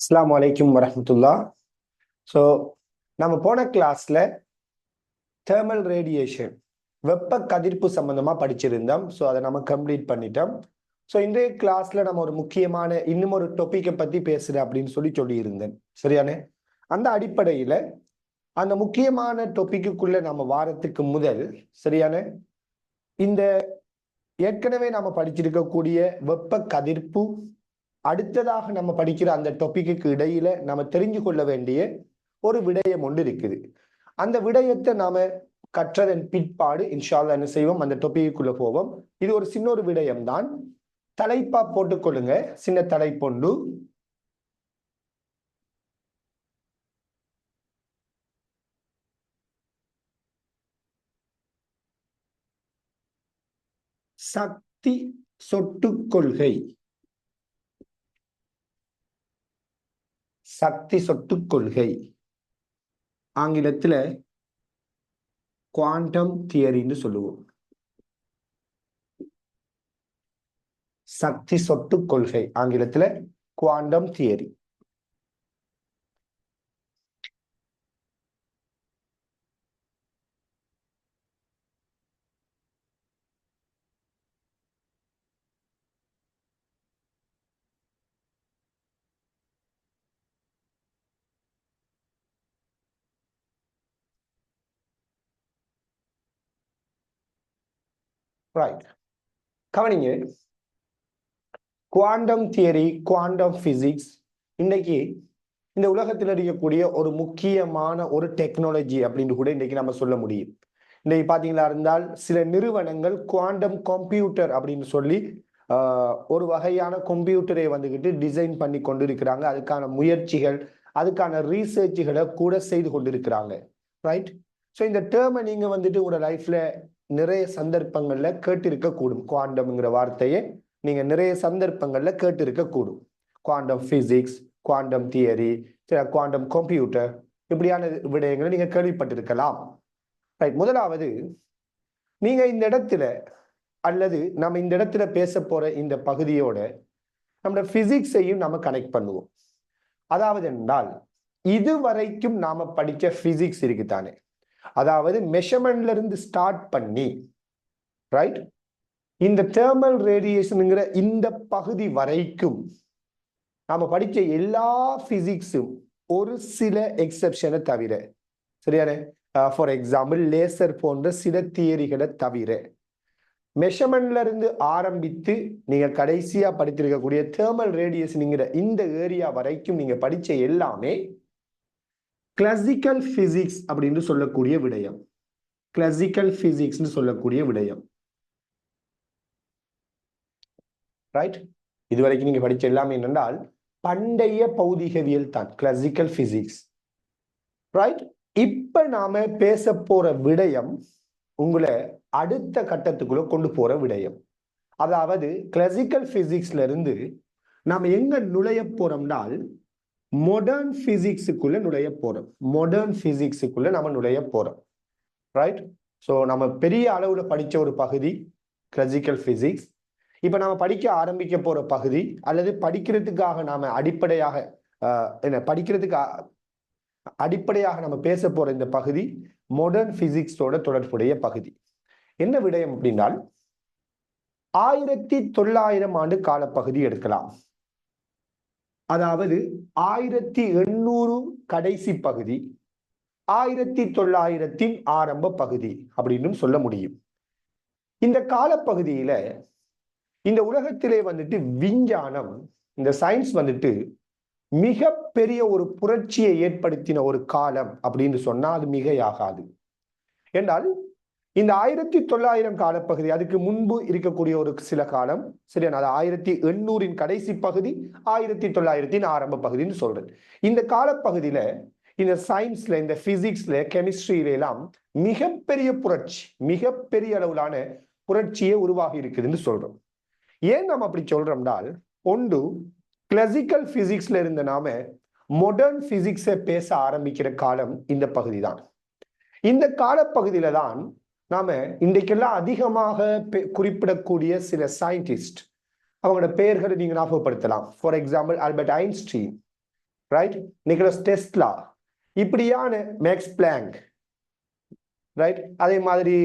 அஸ்ஸலாமு அலைக்கும் வரஹ்மத்துல்லா. ஸோ நம்ம போன கிளாஸ்ல தெர்மல் ரேடியேஷன் வெப்ப கதிர்ப்பு சம்பந்தமா படிச்சிருந்தோம். ஸோ அதை நம்ம கம்ப்ளீட் பண்ணிட்டோம். ஸோ இன்றைய கிளாஸ்ல நம்ம ஒரு முக்கியமான இன்னும் ஒரு டாபிக்கை பத்தி பேசுறேன் அப்படின்னு சொல்லியிருந்தேன். சரியானே? அந்த அடிப்படையில அந்த முக்கியமான டாபிக்குள்ள நம்ம வாரத்துக்கு முதல் சரியான இந்த ஏற்கனவே நாம படிச்சிருக்கக்கூடிய வெப்ப கதிர்ப்பு, அடுத்ததாக நம்ம படிக்கிற அந்த டாபிக்கு இடையில நம்ம தெரிஞ்சு கொள்ள வேண்டிய ஒரு விடயம் ஒன்று இருக்குது. அந்த விடயத்தை நாம கற்றதன் பிற்பாடு இன்ஷா அல்லாஹ் என்ன செய்வோம், அந்த டாபிக்குள்ள போவோம். இது ஒரு சின்ன ஒரு விடயம் தான். தலைப்பா போட்டுக்கொள்ளுங்க, சின்ன தலைப்பொண்டு. சக்தி சொட்டு கொள்கை. சக்தி சொட்டு கொள்கை ஆங்கிலத்துல குவாண்டம் தியரின்னு சொல்லுவோம். சக்தி சொட்டு கொள்கை ஆங்கிலத்துல குவாண்டம் தியரி. ரைட், கவனிங்க. குவாண்டம் தியரி, குவாண்டம் பிசிக்ஸ் இன்னைக்கு இந்த உலகத்தில் இருக்கக்கூடிய ஒரு முக்கியமான ஒரு டெக்னாலஜி அப்படின்னு கூட இன்னைக்கு நம்ம சொல்ல முடியும். இன்னைக்கு பாத்தீங்களா இருந்தால் சில நிறுவனங்கள் குவாண்டம் கம்ப்யூட்டர் அப்படின்னு சொல்லி ஒரு வகையான கம்ப்யூட்டரை வந்துகிட்டு டிசைன் பண்ணி கொண்டு இருக்கிறாங்க. அதுக்கான முயற்சிகள், அதுக்கான ரீசர்ச்சுகளை கூட செய்து கொண்டிருக்கிறாங்க. ரைட். ஸோ இந்த டேர்மை நீங்க வந்துட்டு உங்களோட லைஃப்ல நிறைய சந்தர்ப்பங்கள்ல கேட்டிருக்க கூடும். குவாண்டம்ங்கிற வார்த்தையை நீங்க நிறைய சந்தர்ப்பங்கள்ல கேட்டிருக்க கூடும். Quantum physics, quantum theory, quantum computer, இப்படியான விடயங்களை நீங்க கேள்விப்பட்டிருக்கலாம். ரைட். முதலாவது, நீங்க இந்த இடத்துல அல்லது நம்ம இந்த இடத்துல பேச போற இந்த பகுதியோட நம்ம பிசிக்ஸையும் நம்ம கனெக்ட் பண்ணுவோம். அதாவது என்றால் இதுவரைக்கும் நாம படிச்ச பிசிக்ஸ் இருக்குதானே, அதாவது மெஷர்மெண்ட்ல இருந்து ஸ்டார்ட் பண்ணி ரைட் இந்த தெர்மல் ரேடியேஷனுங்கிற இந்த பகுதி வரைக்கும் நாம படிச்ச எல்லா பிசிக்ஸும் ஒரு சில எக்ஸெப்ஷனை தவிர, சரியானே, ஃபார் எக்ஸாம்பிள் லேசர் போன்ற சில தியரிகளை தவிர, மெஷர்மெண்ட்ல இருந்து ஆரம்பித்து நீங்க கடைசியா படித்திருக்கக்கூடிய தெர்மல் ரேடியேஷனுங்கிற இந்த ஏரியா வரைக்கும் நீங்க படிச்ச எல்லாமே கிளாசிக்கல் பிசிக்ஸ் அப்படின்னு சொல்லக்கூடிய விடயம். கிளாசிக்கல் பிசிக்ஸ் சொல்லக்கூடிய விடயம். ரைட். இதுவரைக்கும் நீங்க படிச்ச எல்லாமே என்னென்றால் பண்டைய பௌதிகவியல் தான், கிளாசிக்கல் பிசிக்ஸ். ரைட். இப்ப நாம பேச போற விடயம் உங்களை அடுத்த கட்டத்துக்குள்ள கொண்டு போற விடயம். அதாவது கிளாசிக்கல் பிசிக்ஸ்ல இருந்து நாம எங்க நுழைய போறோம்னால் மாடர்ன் பிசிக்ஸுக்குள்ள நுழைய போறோம். மாடர்ன் பிசிக்ஸுக்குள்ள நம்ம நுழைய போறோம். ரைட். ஸோ நம்ம பெரிய அளவுல படிச்ச ஒரு பகுதி கிளாசிக்கல் பிசிக்ஸ். இப்ப நாம படிக்க ஆரம்பிக்க போற பகுதி அல்லது படிக்கிறதுக்காக நாம அடிப்படையாக அடிப்படையாக நம்ம பேச போற இந்த பகுதி மாடர்ன் பிசிக்ஸோட தொடர்புடைய பகுதி. என்ன விடயம் அப்படின்னால் 1900 ஆண்டு காலப்பகுதி எடுக்கலாம். அதாவது 1800 கடைசி பகுதி, 1900 ஆரம்ப பகுதி அப்படின்னு சொல்ல முடியும். இந்த காலப்பகுதியில இந்த உலகத்திலே வந்துட்டு விஞ்ஞானம், இந்த சயின்ஸ் வந்துட்டு மிகப்பெரிய ஒரு புரட்சியை ஏற்படுத்தின ஒரு காலம் அப்படின்னு சொன்னா அது மிகையாகாது. என்றால் இந்த 1900 காலப்பகுதி, அதுக்கு முன்பு இருக்கக்கூடிய ஒரு சில காலம், சரியான, அது 1800 கடைசி பகுதி, 1900 ஆரம்ப பகுதின்னு சொல்றேன். இந்த காலப்பகுதியில இந்த சயின்ஸ்ல, இந்த பிசிக்ஸ்ல, கெமிஸ்ட்ரியில எல்லாம் மிகப்பெரிய புரட்சி, மிகப்பெரிய அளவிலான புரட்சியே உருவாகி இருக்குதுன்னு சொல்றோம். ஏன் நம்ம அப்படி சொல்றோம்னால், ஒன்று கிளாசிக்கல் பிசிக்ஸ்ல இருந்த நாம மாடர்ன் பிசிக்ஸை பேச ஆரம்பிக்கிற காலம் இந்த பகுதி தான். இந்த காலப்பகுதியில தான் நாம இன்றைக்கெல்லாம் அதிகமாக குறிப்பிடக்கூடிய சில சயின்டிஸ்ட், அவங்களோட பெயர்களை நீங்க ஞாபகப்படுத்தலாம். For example Albert Einstein, right, Nicholas Tesla, இப்படியான மேக்ஸ் பிளாங்க், ரைட், அதே மாதிரி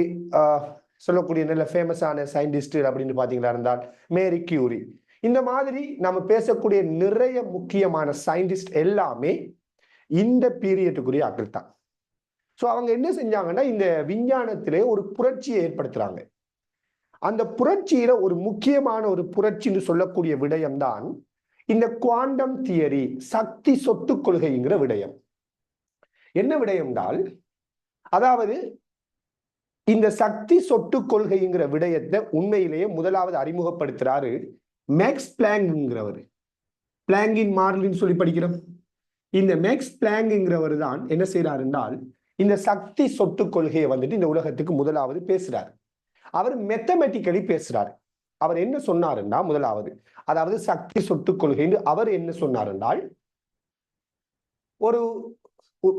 சொல்லக்கூடிய நல்ல ஃபேமஸான சயின்டிஸ்ட் அப்படின்னு பார்த்தீங்களா இருந்தால் மேரி கியூரி, இந்த மாதிரி நம்ம பேசக்கூடிய நிறைய முக்கியமான சயின்டிஸ்ட் எல்லாமே இந்த பீரியட்டுக்குரிய ஆட்கள் தான். ஸோ அவங்க என்ன செஞ்சாங்கன்னா இந்த விஞ்ஞானத்திலே ஒரு புரட்சியை ஏற்படுத்துறாங்க. அந்த புரட்சியில ஒரு முக்கியமான ஒரு புரட்சின்னு சொல்லக்கூடிய விடயம்தான் இந்த குவாண்டம் தியரி, சக்தி சொத்து கொள்கைங்கிற விடயம். என்ன விடயம்னால், அதாவது இந்த சக்தி சொட்டு கொள்கைங்கிற விடயத்தை உண்மையிலேயே முதலாவது அறிமுகப்படுத்துறாரு மேக்ஸ் பிளாங்க்ங்கிறவர். பிளாங்கின் மாறிலின்னு சொல்லி படிக்கிறோம். இந்த மேக்ஸ் பிளாங்க்ங்கிறவர் தான் என்ன செய்யறாரு என்றால் இந்த சக்தி சொத்து கொள்கையை வந்துட்டு இந்த உலகத்துக்கு முதலாவது பேசுறாரு. அவர் மெத்தமெட்டிக்கலி பேசுறாரு. அவர் என்ன சொன்னாருன்னா முதலாவது, அதாவது சக்தி சொத்து கொள்கை அவர் என்ன சொன்னார் என்றால், ஒரு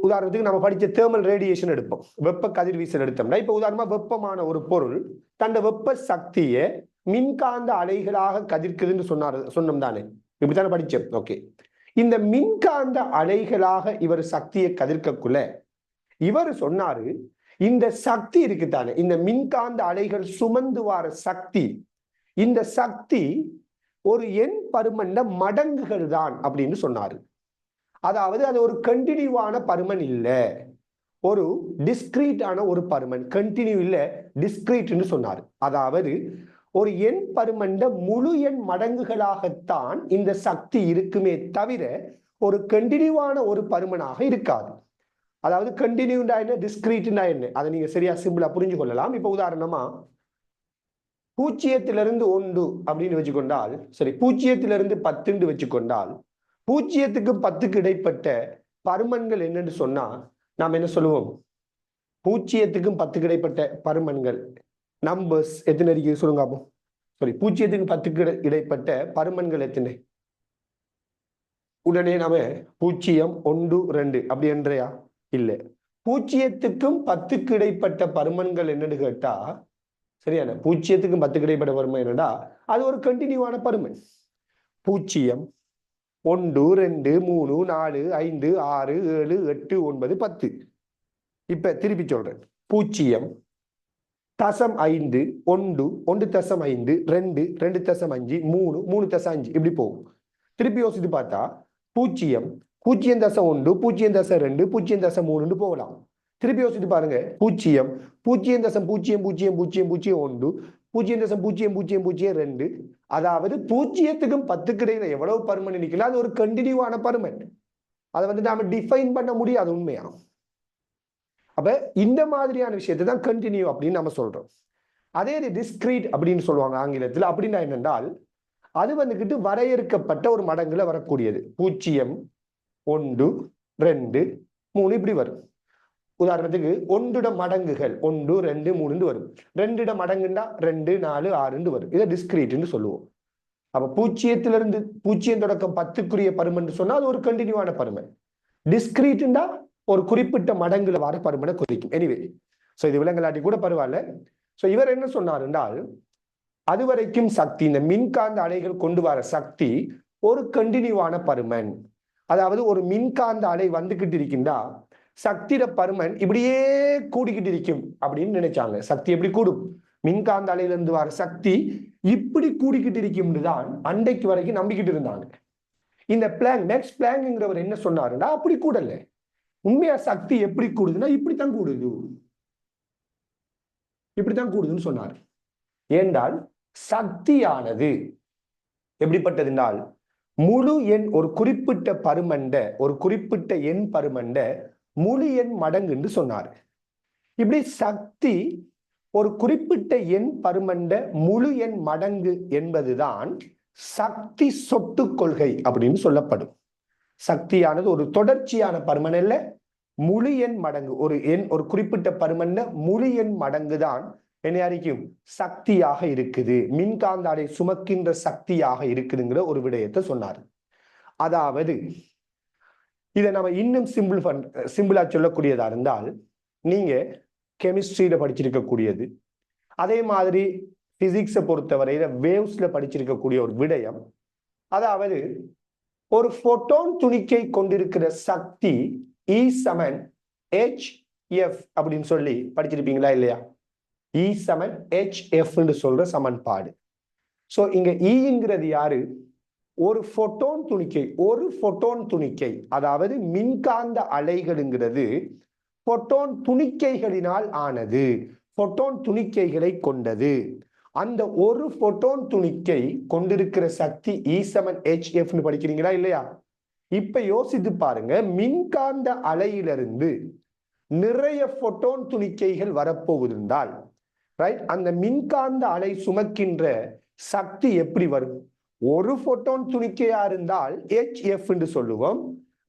உதாரணத்துக்கு நம்ம படிச்ச தேர்மல் ரேடியேஷன் எடுப்போம், வெப்ப கதிர்வீசல் எடுத்தோம்னா, இப்ப உதாரணமா வெப்பமான ஒரு பொருள் தன் வெப்ப சக்தியை மின்காந்த அலைகளாக கதிர்க்குதுன்னு சொன்னோம் தானே, இப்படித்தானே படிச்சோம். ஓகே, இந்த மின்காந்த அலைகளாக இவர் சக்தியை கதிர்க்கக்குள்ள இவர் சொன்னாரு, இந்த சக்தி இருக்குதானே, இந்த மின்காந்த அலைகள் சுமந்து வர சக்தி, இந்த சக்தி ஒரு எண் பருமன்ன மடங்குகள் தான் அப்படின்னு சொன்னாரு. அதாவது அது ஒரு கண்டினியூவான பருமன் இல்ல, ஒரு டிஸ்கிரீட்டான ஒரு பருமன், கண்டினியூ இல்ல டிஸ்கிரீட்னு சொன்னாரு. அதாவது ஒரு எண் பருமன்ட முழு எண் மடங்குகளாகத்தான் இந்த சக்தி இருக்குமே தவிர ஒரு கண்டினியூவான ஒரு பருமனாக இருக்காது. அதாவது கண்டினியூண்டா என்ன, டிஸ்கிரீட்னா என்ன, அதை நீங்க சரியா சிம்பிளா புரிஞ்சு கொள்ளலாம். இப்ப உதாரணமா 0 1 அப்படின்னு வச்சுக்கொண்டால், சரி 0 10 வச்சுக்கொண்டால், 0க்கும் 10க்கு இடைப்பட்ட பருமன்கள் என்னன்னு சொன்னா நாம் என்ன சொல்லுவோம், 0க்கும் 10க்கு இடைப்பட்ட பருமன்கள் நம்பர்ஸ் எத்தனை இருக்கு சொல்லுங்க அப்போ. சரி, 0க்கும் 10க்கு இடைப்பட்ட பருமன்கள் எத்தனை? உடனே நாம 0 1 2 அப்படி என்றையா? இல்லை, 0க்கும் 10க்கு இடைப்பட்ட பருமன்கள் என்னன்னு கேட்டா, சரியான 0க்கும் 10க்கு இடைப்பட்ட பருமன் என்னடா, அது ஒரு கண்டினியூவான பருமன். 0 1 2 3 4 5 6 7 8 9 10. இப்ப திருப்பி சொல்றேன், 0 தசம் 5 1 1 தசம் 5 2 2 தசம் 5 3 3 தசம் 5 இப்படி போகும். திருப்பி யோசித்து பார்த்தா 0 0 தசம் 1 0 தசம் 2 0 தசம் 3 போகலாம். திருப்பி யோசித்து பாருங்க, 0 0 தசம் 0 0 0 0 1 0 தசம் 0 0 0 2. அதாவது 0க்கும் 10க்கு இடையில எவ்வளவு பருமன் நிற்கல, அது ஒரு கண்டினியூவான பருமன். அதை வந்து நாம டிஃபைன் பண்ண முடியாது உண்மையா. அப்ப இந்த மாதிரியான விஷயத்தை தான் கண்டினியூ அப்படின்னு நம்ம சொல்றோம். அதே டிஸ்கிரீட் அப்படின்னு சொல்லுவாங்க ஆங்கிலத்தில். அப்படின்னா என்னென்றால், அது வந்துகிட்டு வரையறுக்கப்பட்ட ஒரு மடங்குல வரக்கூடியது. 0 1 2 3 இப்படி வரும். உதாரணத்துக்கு 1 மடங்குகள் 1 2 3 வரும். 2 மடங்குண்டா 2 4 6 வரும். இதை டிஸ்கிரீட்னு சொல்லுவோம். அப்ப 0 தொடக்கம் 10க்குரிய பருமன் சொன்னா அது ஒரு கண்டினியூவான பருமன். டிஸ்கிரீட்னா ஒரு குறிப்பிட்ட மடங்குல வர பருமனை குறிக்கும். எனிவே, சோ இது விலங்கலாட்டி கூட பரவாயில்ல. சோ இவர் என்ன சொன்னார் என்றால், அது வரைக்கும் சக்தி, இந்த மின்காந்த அலைகள் கொண்டு வர சக்தி ஒரு கண்டினியூவான பருமன். அதாவது ஒரு மின்காந்த அலை வந்துகிட்டு இருக்கின்றா, சக்தியோட பருமன் இப்படியே கூடிக்கிட்டு இருக்கும் அப்படின்னு நினைச்சாங்க. சக்தி எப்படி கூடும், மின்காந்த அலையில இருந்து வர சக்தி இப்படி கூடிக்கிட்டு இருக்கும்னு தான் அன்றைக்கு வரைக்கும் நம்பிக்கிட்டு இருந்தாங்க. இந்த பிளாங்க், மேக்ஸ் பிளாங்க்ங்கிறவர் என்ன சொன்னாருன்னா, அப்படி கூடல, உண்மையா சக்தி எப்படி கூடுதுன்னா இப்படித்தான் கூடுது, இப்படித்தான் கூடுதுன்னு சொன்னார். ஏண்டால் சக்தியானது எப்படிப்பட்டதுனால் முழு எண், ஒரு குறிப்பிட்ட பருமண்ட, ஒரு குறிப்பிட்ட எண் பருமண்ட முழு எண் மடங்கு என்று சொன்னார். இப்படி சக்தி ஒரு குறிப்பிட்ட எண் பருமண்ட முழு எண் மடங்கு என்பதுதான் சக்தி சொட்டு கொள்கை அப்படின்னு சொல்லப்படும். சக்தியானது ஒரு தொடர்ச்சியான பருமன் அல்ல, முழு எண் மடங்கு, ஒரு எண், ஒரு குறிப்பிட்ட பருமன்ன முழு எண் மடங்கு தான் என்ன அறிக்கும், சக்தியாக இருக்குது, மின்காந்த அலை சுமக்கின்ற சக்தியாக இருக்குதுங்கிற ஒரு விடயத்தை சொன்னார். அதாவது இதை நம்ம இன்னும் சிம்பிளா சொல்லக்கூடியதா இருந்தால், நீங்க கெமிஸ்ட்ரியில படிச்சிருக்கக்கூடியது, அதே மாதிரி பிசிக்ஸை பொறுத்தவரையில வேவ்ஸ்ல படிச்சிருக்கக்கூடிய ஒரு விடயம். அதாவது ஒரு போட்டோன் துணிக்கை கொண்டிருக்கிற சக்தி E சமன் HF அப்படின்னு சொல்லி படிச்சிருப்பீங்களா இல்லையா? E சமன் HF சொல்ற சமன்பாடு. சோ இங்க Eங்கிறது யாரு? ஒரு போட்டோன் துணிக்கை அதாவது மின்காந்த அலைகள்ங்கிறது போட்டோன் துணிக்கைகளினால் ஆனது, போட்டோன் துணிக்கைகளை கொண்டது. அந்த ஒரு போட்டோன் துணிக்கை கொண்டிருக்கிற சக்தி E சமன் HF படிக்கிறீங்களா இல்லையா? இப்ப யோசித்து பாருங்க, மின்காந்த அலையிலிருந்து நிறைய போட்டோன் துணிக்கைகள் வரப்போவதால் ரைட், அந்த மின்காந்த அலை சுமக்கின்ற சக்தி எப்படி வரும்? ஒரு போட்டோன் துணிக்கையா இருந்தால் HF என்று சொல்லுவோம்.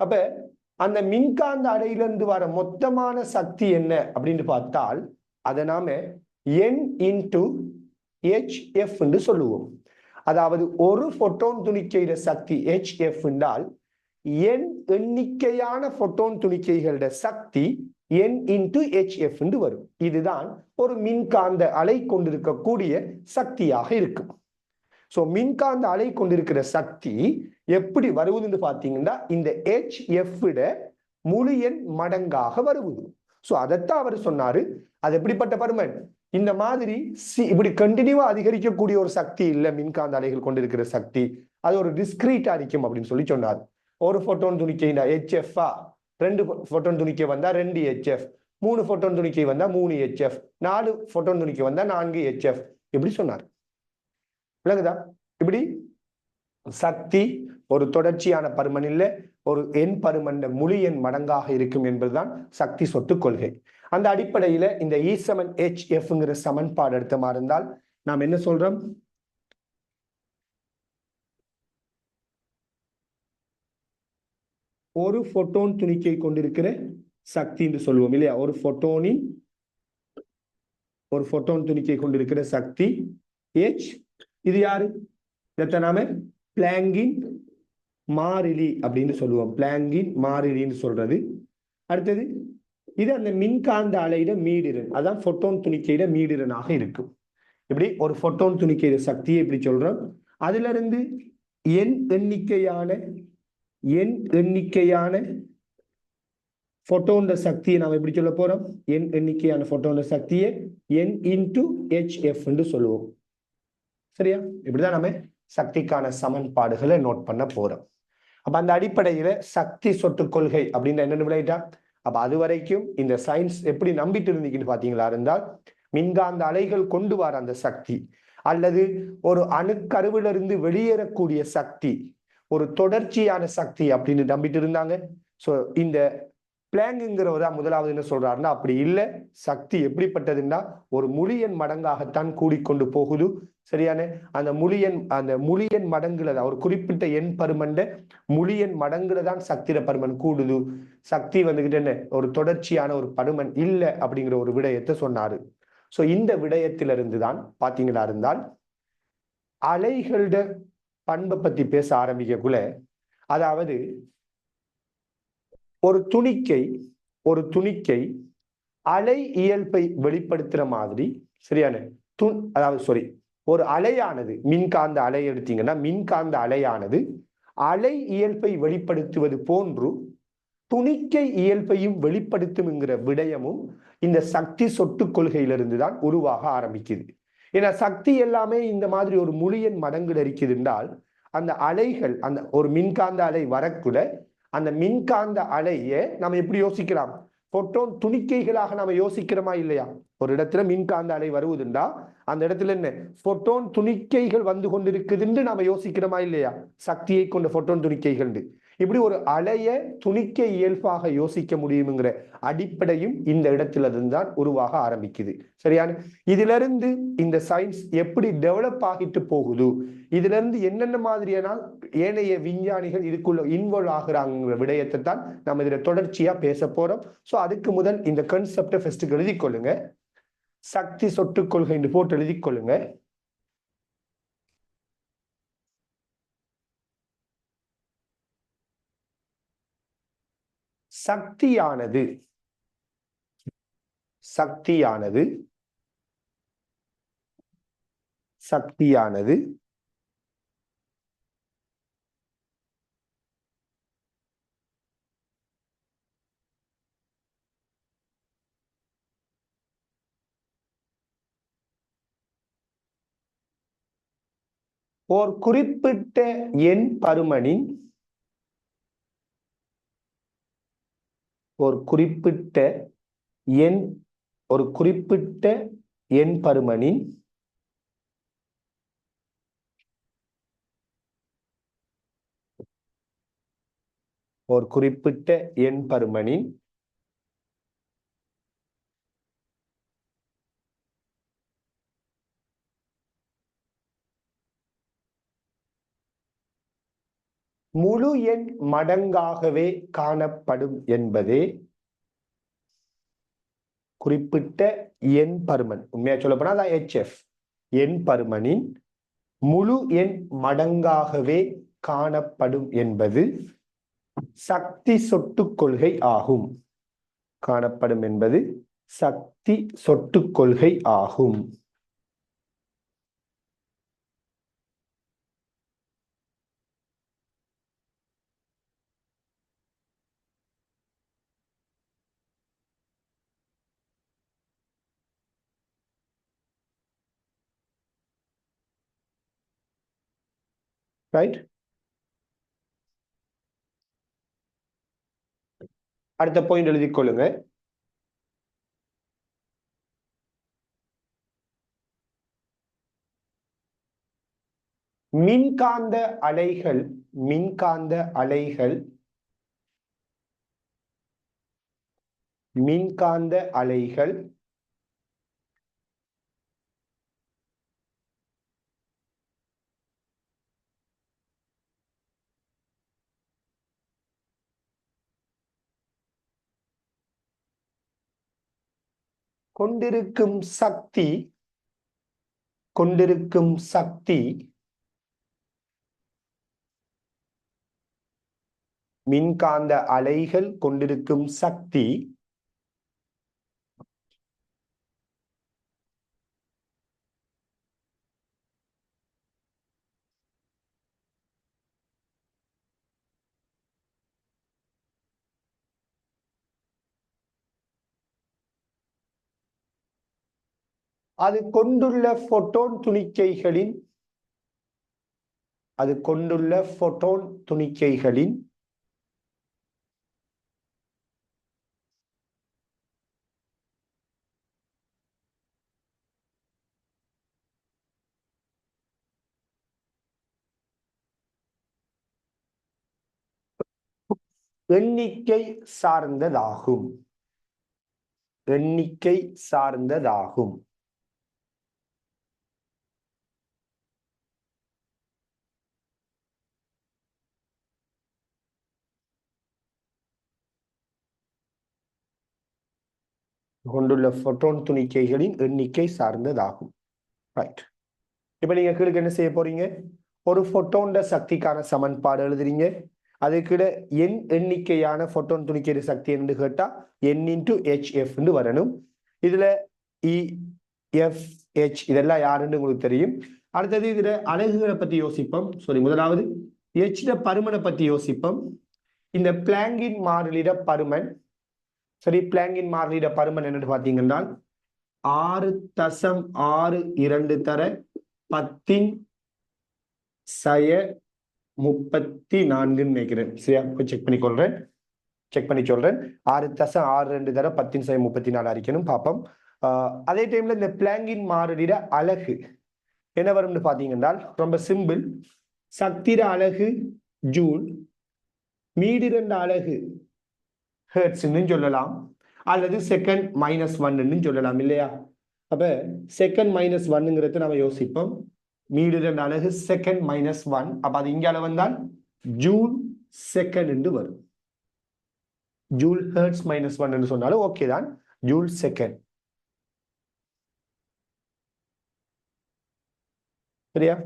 அப்ப அந்த மின்காந்த அலையிலிருந்து வர மொத்தமான சக்தி என்ன அப்படின்னு பார்த்தால் அதை நாம N into HF என்று சொல்லுவோம். அதாவது ஒரு போட்டோன் துணிக்கையில சக்தி HF என்றால் N எண்ணிக்கையான போட்டோன் துணிக்கைகளோட சக்தி N into HF என்று வரும். இதுதான் ஒரு மின்காந்த அலை கொண்டிருக்கக்கூடிய சக்தியாக இருக்கும். சோ மின்காந்த அலை கொண்டிருக்கிற சக்தி எப்படி வருவதுன்னு பாத்தீங்கன்னா இந்த HF முழு எண் மடங்காக வருவது. சோ அதைத்தான் அவர் சொன்னாரு. அது எப்படிப்பட்ட பருமன்? இந்த மாதிரி இப்படி கண்டினியூவா அதிகரிக்கக்கூடிய ஒரு சக்தி இல்ல மின்காந்த அலைகள் கொண்டிருக்கிற சக்தி, அது ஒரு டிஸ்கிரீட்டா இருக்கும் அப்படின்னு சொல்லி சொன்னார். ஒரு போட்டோன் துணிக்கை HF, 2 போட்டோன் துணிக்கை வந்தா 2 HF, 3 போட்டோன் துணிக்கை வந்தா 3 HF, 4 போட்டோன் துணிக்கை வந்தா 4 HF இப்படி சொன்னார். விளங்குதா? இப்படி சக்தி ஒரு தொடர்ச்சியான பருமன் இல்ல, ஒரு எண் பருமன் முழு எண் மடங்காக இருக்கும் என்பதுதான் சக்தி சொட்டு கொள்கை. அந்த அடிப்படையில இந்த E சமன் HFங்கிற சமன்பாடு எடுத்த மாதிரி இருந்தால் நாம் என்ன சொல்றோம்? ஒரு போட்டோன் துணிக்கை கொண்டிருக்கிற சக்தி என்று சொல்லுவோம் இல்லையா? ஒரு போட்டோன் துணிக்கை கொண்டிருக்கிற சக்தி H. இது யாரு? இதை நாம பிளாங்கின் மாறிலி அப்படின்னு சொல்லுவோம். பிளாங்கின் மாறிலின்னு சொல்றது. அடுத்தது இது அந்த மின்காந்த அலையிட மீடிரன், அதான் போட்டோன் துணிக்கையிட மீடிரனாக இருக்கும். இப்படி ஒரு போட்டோன் துணிக்கையிட சக்தியை இப்படி சொல்றோம். அதுல இருந்து எண் எண்ணிக்கையான போட்டோன் சக்தியை நாம் எப்படி சொல்ல போறோம்? எண் எண்ணிக்கையான போட்டோன் சக்தியை N into HF என்று சொல்லுவோம். சரியா? இப்படிதான் நம்ம சக்திக்கான சமன்பாடுகளை நோட் பண்ண போறோம். அப்ப அந்த அடிப்படையில சக்தி சொட்டு கொள்கை அப்படின்னு என்னன்னு விளையாட்டா, அப்ப அது வரைக்கும் இந்த சயின்ஸ் எப்படி நம்பிட்டு இருந்தீங்கன்னு பாத்தீங்களா இருந்தால் மின்காந்த அலைகள் கொண்டு வர அந்த சக்தி அல்லது ஒரு அணுக்கருவிலிருந்து வெளியேறக்கூடிய சக்தி ஒரு தொடர்ச்சியான சக்தி அப்படின்னு நம்பிட்டு இருந்தாங்க. சோ இந்த பிளாங்குங்கிறவரா முதலாவது என்ன சொல்றாருன்னா, அப்படி இல்லை, சக்தி எப்படிப்பட்டதுன்னா ஒரு முழு எண் மடங்காகத்தான் கூடிக்கொண்டு போகுது. சரியான அந்த முழு எண் மடங்குல ஒரு குறிப்பிட்ட எண் பருமண்ட முழு எண் மடங்குல தான் சக்திர பருமன் கூடுது. சக்தி வந்துகிட்டு என்ன ஒரு தொடர்ச்சியான ஒரு பருமன் இல்லை அப்படிங்கிற ஒரு விடயத்தை சொன்னாரு. சோ இந்த விடயத்திலிருந்து தான் பாத்தீங்களா இருந்தால் அலைகளோட பண்பை பத்தி பேச ஆரம்பிக்கக்குள்ள, அதாவது ஒரு துணிக்கை அலை இயல்பை வெளிப்படுத்துற மாதிரி சரியான அதாவது ஒரு அலையானது மின்காந்த அலை எடுத்தீங்கன்னா மின்காந்த அலையானது அலை இயல்பை வெளிப்படுத்துவது போன்று துணிக்கை இயல்பையும் வெளிப்படுத்தும்ங்கிற விடயமும் இந்த சக்தி சொட்டு கொள்கையிலிருந்து தான் உருவாக ஆரம்பிக்குது. ஏன்னா சக்தி எல்லாமே இந்த மாதிரி ஒரு முழு எண் மடங்குல இருக்குது என்றால் அந்த அலைகள் அந்த ஒரு மின்காந்த அலை வரக்கூட அந்த மின்காந்த அலையை நம்ம எப்படி யோசிக்கலாம்? போட்டோன் துணிக்கைகளாக நாம யோசிக்கிறோமா இல்லையா? ஒரு இடத்துல மின்காந்த அலை வருவதுண்டா அந்த இடத்துல என்ன போட்டோன் துணிக்கைகள் வந்து கொண்டிருக்குதுன்னு நாம யோசிக்கிறோமா இல்லையா? சக்தியை கொண்ட போட்டோன் துணிக்கைகள். இப்படி ஒரு அலைய துணிக்கை இயல்பாக யோசிக்க முடியுங்கிற அடிப்படையும் இந்த இடத்துல தான் உருவாக ஆரம்பிக்குது. சரியான இதுல இருந்து இந்த சயின்ஸ் எப்படி டெவலப் ஆகிட்டு போகுது, இதுல இருந்து என்னென்ன மாதிரியான ஏனைய விஞ்ஞானிகள் இதுக்குள்ள இன்வால்வ் ஆகுறாங்கிற விடயத்தை தான் நம்ம இதுல தொடர்ச்சியா பேச போறோம். சோ அதுக்கு முதல் இந்த கான்செப்டை ஃபர்ஸ்ட் எழுதி கொள்ளுங்க. சக்தி சொட்டு கொள்கை என்று போட்டு எழுதி கொள்ளுங்க. சக்தியானது ஓர் குறிப்பிட்ட எண் பருமனின் ஒரு குறிப்பிட்ட எண் ஒரு குறிப்பிட்ட எண் பருமனின் ஒரு குறிப்பிட்ட எண் பருமனின் முழு எண் மடங்காகவே காணப்படும் என்பதே குறிப்பிட்ட எண் பருமன். உண்மையா சொல்ல போனா அதான் HF. எண் பருமனின் முழு எண் மடங்காகவே காணப்படும் என்பது சக்தி சொட்டுக் கொள்கை ஆகும். காணப்படும் என்பது சக்தி சொட்டுக் கொள்கை ஆகும். ரைட். அடுத்த பாயிண்ட் எழுதிக் கொள்ளுங்க. மின்காந்த அலைகள் மின்காந்த அலைகள் மின்காந்த அலைகள் கொண்டிருக்கும் சக்தி மின்காந்த அலைகள் கொண்டிருக்கும் சக்தி அது கொண்டுள்ள போட்டோன் துணிக்கைகளின் எண்ணிக்கை சார்ந்ததாகும். எண்ணிக்கை சார்ந்ததாகும். கொண்டுள்ள போட்டோன் துணிக்கைகளின் எண்ணிக்கை சார்ந்ததாகும். ரைட். இப்ப நீங்க கீழே என்ன செய்ய போறீங்க? ஒரு போட்டோன் சக்திக்கான சமன்பாடு எழுதுறீங்க. அதுக்கிட எண்ணிக்கையான போட்டோன் துணிக்கிற சக்தி என்று கேட்டா n into hf வரணும். இதுல E F H இதெல்லாம் யாருன்னு உங்களுக்கு தெரியும். அடுத்தது இதுல அலகுகளை பத்தி யோசிப்போம். முதலாவது H பருமனை பத்தி யோசிப்போம். இந்த பிளாங்கின் மாறிலிட பருமன் பிளாங்கின் மாறிலிட பருமன் என்னன்னு பாத்தீங்கன்னா 6.62 தர 10⁻34 நினைக்கிறேன். சரியா? செக் பண்ணி சொல்றேன். 6.62 தர 10⁻34 அடிக்கணும். பாப்போம். அதே டைம்ல இந்த பிளாங்கின் மாறிலிட அலகு என்ன வரும்னு பாத்தீங்கன்னா ரொம்ப சிம்பிள். சக்திர அலகு ஜூல், மீடிரண்ட அலகு ஹெர்ட்ஸ்ன்னு சொல்லலாம், அல்லது செகண்ட் -1 சொல்லலாம் இல்லையா? அப்ப செகண்ட் -1 நம்ம யோசிப்போம். மீடிரண்ட அலகு செகண்ட் -1. அப்ப அது இங்கால வந்தால் ஜூல் செகண்ட் வரும். ஜூல் ஹெர்ட்ஸ் -1 சொன்னாலும் ஓகே தான். Joule second. சரியா?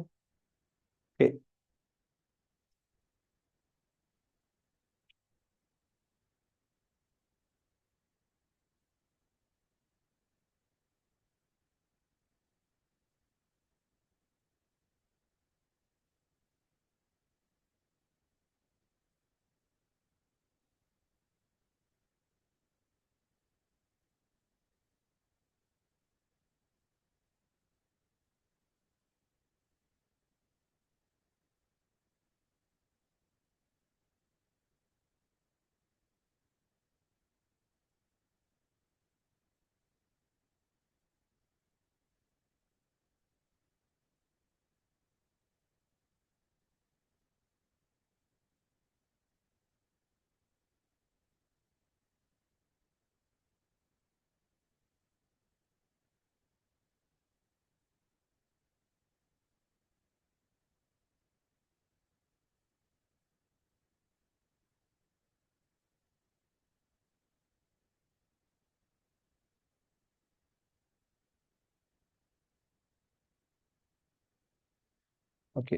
ஓகே,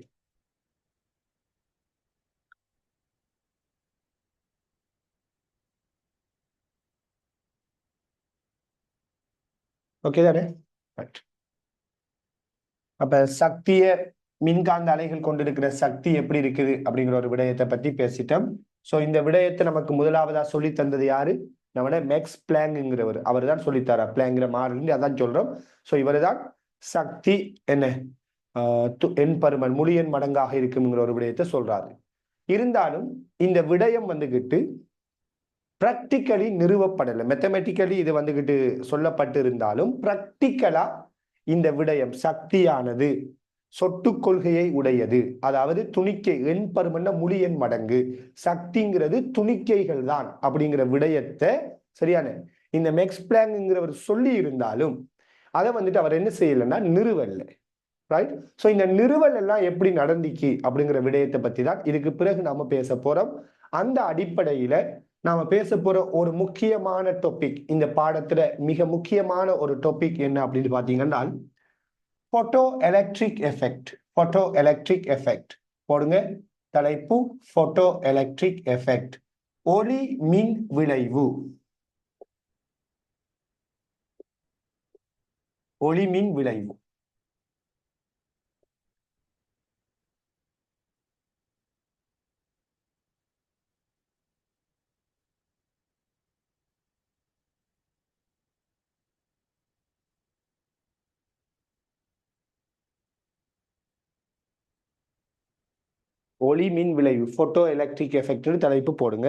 ஓகே தானே? அப்ப சக்திய மின்காந்த அலைகள் கொண்டிருக்கிற சக்தி எப்படி இருக்குது அப்படிங்கிற ஒரு விடயத்தை பத்தி பேசிட்டோம். சோ இந்த விடயத்தை நமக்கு முதலாவதா சொல்லி தந்தது யாரு? நம்மட மேக்ஸ் பிளாங்க்ங்கிறவர். அவர் தான் சொல்லித்தாரா பிளாங்கிற மாறிலிருந்து அதான் சொல்றோம். சோ இவர் தான் சக்தி என்ன எண் பருமன் முழு எண் மடங்காக இருக்குங்கிற ஒரு விடயத்தை சொல்றாரு. இருந்தாலும் இந்த விடயம் வந்துகிட்டு பிராக்டிக்கலி நிறுவப்படலை. மெத்தமெட்டிக்கலி இது வந்துகிட்டு சொல்லப்பட்டு இருந்தாலும் பிராக்டிக்கலா இந்த விடயம் சக்தியானது சொட்டு கொள்கையை உடையது. அதாவது துணிக்கை எண் பருமன்ன முழு எண் மடங்கு, சக்திங்கிறது துணிக்கைகள் தான் அப்படிங்கிற விடயத்தை சரியான இந்த மேக்ஸ் பிளாங்க்ங்கிறவர் சொல்லி இருந்தாலும் அதை வந்துட்டு அவர் என்ன செய்யலைன்னா நிறுவல்ல. ரைட்? ஸோ இந்த நிறுவல் எல்லாம் எப்படி நடந்துச்சு அப்படிங்கிற விடயத்தை பத்தி தான் இதுக்கு பிறகு நாம பேச போறோம். அந்த அடிப்படையில நாம பேச போற ஒரு முக்கியமான டாபிக், இந்த பாடத்துல மிக முக்கியமான ஒரு டாபிக் என்ன அப்படின்னு பாத்தீங்கன்னா photo electric effect. Photo electric effect போடுங்க தலைப்பு, போட்டோ எலக்ட்ரிக் எஃபெக்ட், ஒளி மின் விளைவு. ஒளி மின் விளைவு. ஒளி மின் விளைவு, போட்டோ எலக்ட்ரிக் எஃபெக்ட் தலைப்பு போடுங்க.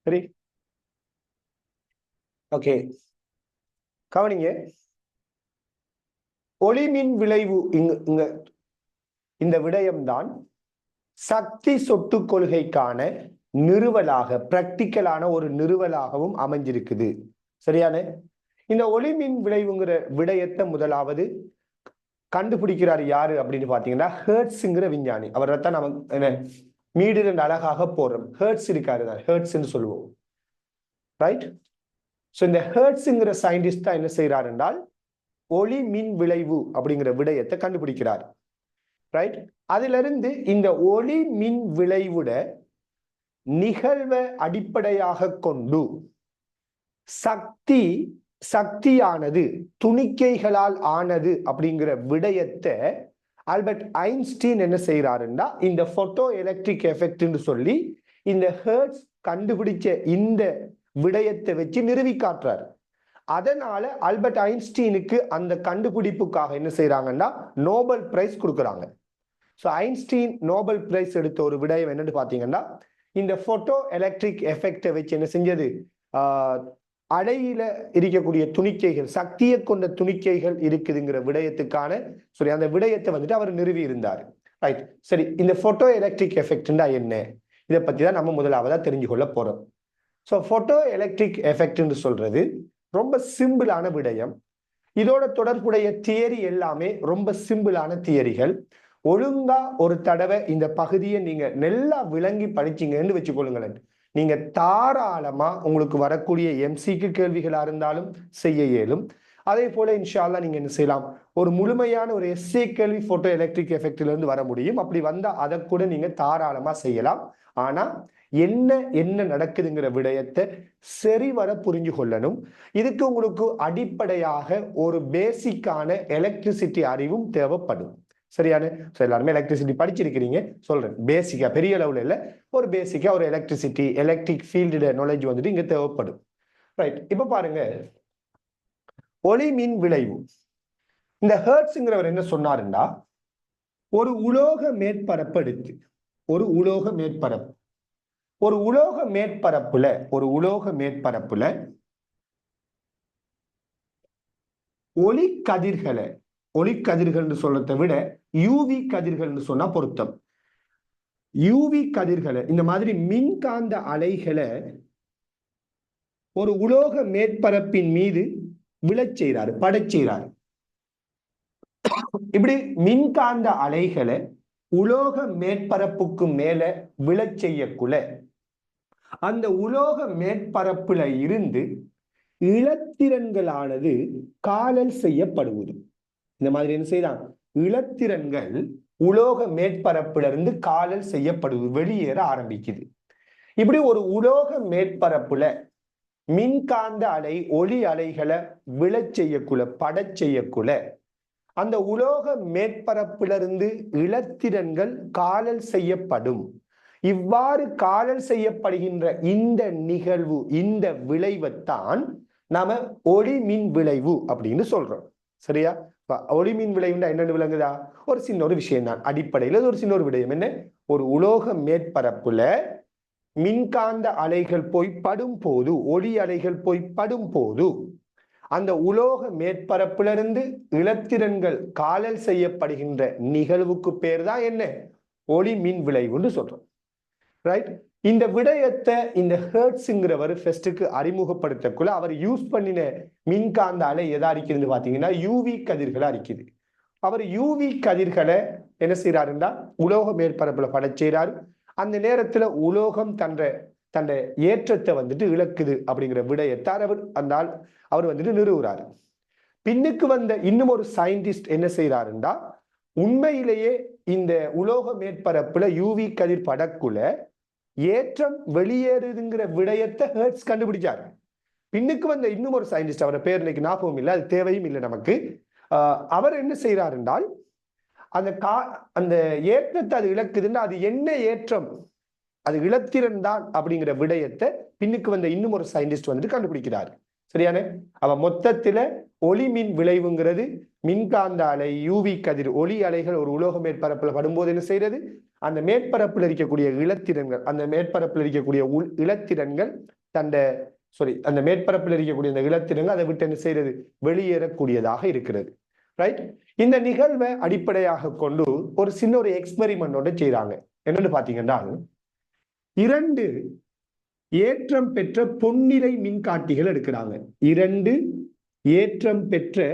சரி, ஓகே, கவனிங்க. ஒளிமின் விளைவு இங்க இந்த விடயம்தான் சக்தி சொட்டு கொள்கைக்கான நிறுவலாக பிராக்டிக்கலான ஒரு நிறுவலாகவும் அமைஞ்சிருக்குது. சரியான இந்த ஒளிமின் விளைவுங்கிற விடயத்தை முதலாவது கண்டுபிடிக்கிறார் யாரு அப்படின்னு பாத்தீங்கன்னா ஹெர்ட்ஸ்ங்கிற விஞ்ஞானி. அவரை தான் நம்ம என்ன மீடில் அழகாக போடுறோம். ஹெர்ட்ஸ் இருக்காரு தான், ஹெர்ட்ஸ்ன்னு சொல்லுவோம். ரைட்? ஸோ இந்த ஹெர்ட்ஸ்ங்கிற சயின்டிஸ்ட் தான் என்ன செய்யறாரு என்றால் ஒளி மின் விளைவு அப்படிங்கிற விடயத்தை கண்டுபிடிக்கிறார். ரைட்? அதுல இருந்து இந்த ஒளி மின் விளைவுட நிகழ்வை அடிப்படையாக கொண்டு சக்தியானது துணிக்கைகளால் ஆனது அப்படிங்கிற விடயத்தை ஆல்பர்ட் ஐன்ஸ்டீன் என்ன செய்யறாருன்னா இந்த போட்டோ எலக்ட்ரிக் எஃபெக்ட்னு சொல்லி இந்த ஹெர்ட்ஸ் கண்டுபிடிச்ச இந்த விடயத்தை வச்சு நிறுவி காட்டுறாரு. அதனால ஆல்பர்ட் ஐன்ஸ்டீனுக்கு அந்த கண்டுபிடிப்புக்காக என்ன செய்யறாங்கன்னா நோபல் பிரைஸ் கொடுக்குறாங்க. ஸோ ஐன்ஸ்டீன் நோபல் பிரைஸ் எடுத்த ஒரு விடயம் என்னன்னு பாத்தீங்கன்னா இந்த போட்டோ எலக்ட்ரிக் எஃபெக்டை வச்சு என்ன செஞ்சது, அடையில இருக்கக்கூடிய துணிக்கைகள், சக்தியை கொண்ட துணிக்கைகள் இருக்குதுங்கிற விடயத்துக்கான சரி அந்த விடயத்தை வந்துட்டு அவர் நிறுவி இருந்தார். ரைட்? சரி, இந்த போட்டோ எலக்ட்ரிக் எஃபெக்ட்னா என்ன, இதை பத்தி தான் நம்ம முதலாவதா தெரிஞ்சு கொள்ள போறோம். ஸோ போட்டோ எலக்ட்ரிக் எஃபெக்ட்னு சொல்றது ரொம்ப சிம்பிளான விடயம். இதோட தொடர்புடைய தியரி எல்லாமே ரொம்ப சிம்பிளான தியரிகள். ஒழுங்கா ஒரு தடவை இந்த பகுதியை நீங்க நல்லா விளங்கி படிச்சீங்கன்னு வச்சுக்கொள்ளுங்களேன், நீங்க தாராளமா உங்களுக்கு வரக்கூடிய எம்சிக்கு கேள்விகளா இருந்தாலும் செய்ய இயலும். அதே போல இன்ஷா அல்லாஹ் நீங்க என்ன செய்யலாம், ஒரு முழுமையான ஒரு எஸ்ஏ கேள்வி போட்டோ எலக்ட்ரிக் எஃபெக்ட்ல இருந்து வர முடியும். அப்படி வந்தா அதை கூட நீங்க தாராளமா செய்யலாம். ஆனா என்ன என்ன நடக்குதுங்கிற விடயத்தை சரிவர புரிஞ்சு கொள்ளணும். இதுக்கு உங்களுக்கு அடிப்படையாக ஒரு பேசிக்கான எலக்ட்ரிசிட்டி அறிவும் தேவைப்படும். சரியான? எல்லாருமே எலக்ட்ரிசிட்டி படிச்சிருக்கிறீங்க, சொல்றேன் பேசிக்கா, பெரிய லெவலில் இல்லை, ஒரு பேசிக்கா ஒரு எலக்ட்ரிசிட்டி எலக்ட்ரிக் ஃபீல்டு நாலேஜ் வந்துட்டு இங்க தேவைப்படும். ரைட். இப்ப பாருங்க, ஒளி மின் விளைவு. இந்த ஹெர்ட்ஸ்ங்கிறவர் என்ன சொன்னாருன்னா, ஒரு உலோக மேற்பரப்பு எடுத்து, ஒரு உலோக மேற்பரப்பு, ஒரு உலோக மேற்பரப்புல ஒளி கதிர்கள் சொல்றதை விட யூவி கதிர்கள் சொன்னா பொருத்தம். யூவி கதிர்களை, இந்த மாதிரி மின்காந்த அலைகளை ஒரு உலோக மேற்பரப்பின் மீது விழச் செய்கிறாரு, படச் செய்கிறாரு. இப்படி மின்காந்த அலைகளை உலோக மேற்பரப்புக்கு மேல விழச் செய்யக்குள்ள அந்த உலோக மேற்பரப்புல இருந்து இலத்திரன்களானது காலல் செய்யப்படுவது. இந்த மாதிரி என்ன செய்யறாங்க, இலத்திரன்கள் உலோக மேற்பரப்புல இருந்து காலல் செய்யப்படுவது, வெளியேற ஆரம்பிக்குது. இப்படி ஒரு உலோக மேற்பரப்புல மின்காந்த அலை ஒளி அலைகளை விழச் செய்யக்குள்ள, படச் செய்யக்குள்ள அந்த உலோக மேற்பரப்பிலிருந்து இலத்திரன்கள் காலல் செய்யப்படும். இவ்வாறு காலல் செய்யப்படுகின்ற இந்த நிகழ்வு, இந்த விளைவைத்தான் நாம ஒளி மின் விளைவு அப்படின்னு சொல்றோம். சரியா? ஒளி மின் விளைவுன்னா என்னன்னு விளங்குதா? ஒரு சின்ன ஒரு விஷயம் தான், அடிப்படையில் ஒரு சின்ன ஒரு விடயம். என்ன? ஒரு உலோக மேற்பரப்புல மின்காந்த அலைகள் போய் படும் போது, ஒளி அலைகள் போய் படும் போது அந்த உலோக மேற்பரப்பிலிருந்து இலத்திரன்கள் காலல் செய்யப்படுகின்ற நிகழ்வுக்கு பேர் தான் என்ன? ஒளி மின் விளைவுன்னு சொல்றோம். ரைட்? இந்த விடயத்தை இந்த ஹெர்ட்ஸ்ங்கிறவர் ஃபர்ஸ்டுக்கு அறிமுகப்படுத்தக்குள்ள அவர் யூஸ் பண்ணின மின்காந்த அலை எதா அடிக்குதுன்னு பாத்தீங்கன்னா யூவி கதிர்களை அடிக்குது. அவர் யூவி கதிர்களை என்ன செய்யறாருன்னா உலோக மேற்பரப்புல படச் செய்யறாரு. அந்த நேரத்துல உலோகம் தன்னை ஏற்றத்தை வந்துட்டு இழக்குது அப்படிங்கிற விடயத்தை அவர் வந்துட்டு நிறுவுறாரு. பின்னுக்கு வந்த இன்னும் ஒரு சயின்டிஸ்ட் என்ன செய்யறாருன்னா, உண்மையிலேயே இந்த உலோக மேற்பரப்புல யூவி கதிர் படக்குள்ள ஏற்றம் வெளியேறுதுங்கிற விடயத்தை ஹெர்ட்ஸ் கண்டுபிடிச்சாரு. பின்னுக்கு வந்த இன்னும் ஒரு சயின்டிஸ்ட், அவரை பேர் இன்னைக்கு ஞாபகம் இல்லை, அது தேவையும் இல்லை நமக்கு. அவர் என்ன செய்யறாரு என்றால், அந்த ஏற்றத்தை அது இழக்குதுன்னா அது என்ன ஏற்றம், அது இலத்திரன் தான் அப்படிங்கிற விடயத்தை பின்னுக்கு வந்த இன்னும் ஒரு சயின்டிஸ்ட் வந்துட்டு கண்டுபிடிக்கிறாரு. சரியானே? அவ மொத்தத்துல ஒளி மின் விளைவுங்கிறது மின்காந்த அலை, யூவி கதிர், ஒளி அலைகள் ஒரு உலோக மேற்பரப்புல படும்போது என்ன செய்யறது, அந்த மேற்பரப்பில் இருக்கக்கூடிய இலத்திரன்கள், அந்த மேற்பரப்பில் இருக்கக்கூடிய இலத்திரன்கள் அந்த மேற்பரப்பில் இருக்கக்கூடிய அந்த இலத்திரன்கள் அதை விட்டு என்ன செய்யறது, வெளியேறக்கூடியதாக இருக்கிறது. ரைட்? இந்த நிகழ்வை அடிப்படையாக கொண்டு ஒரு சின்ன ஒரு எக்ஸ்பெரிமெண்டோட செய்யறாங்க. என்னன்னு பாத்தீங்கன்னா, 2 ஏற்றம் பெற்ற பொன்னிலை மின்காட்டிகள் எடுக்கிறாங்க. 2 ஏற்றம் பெற்ற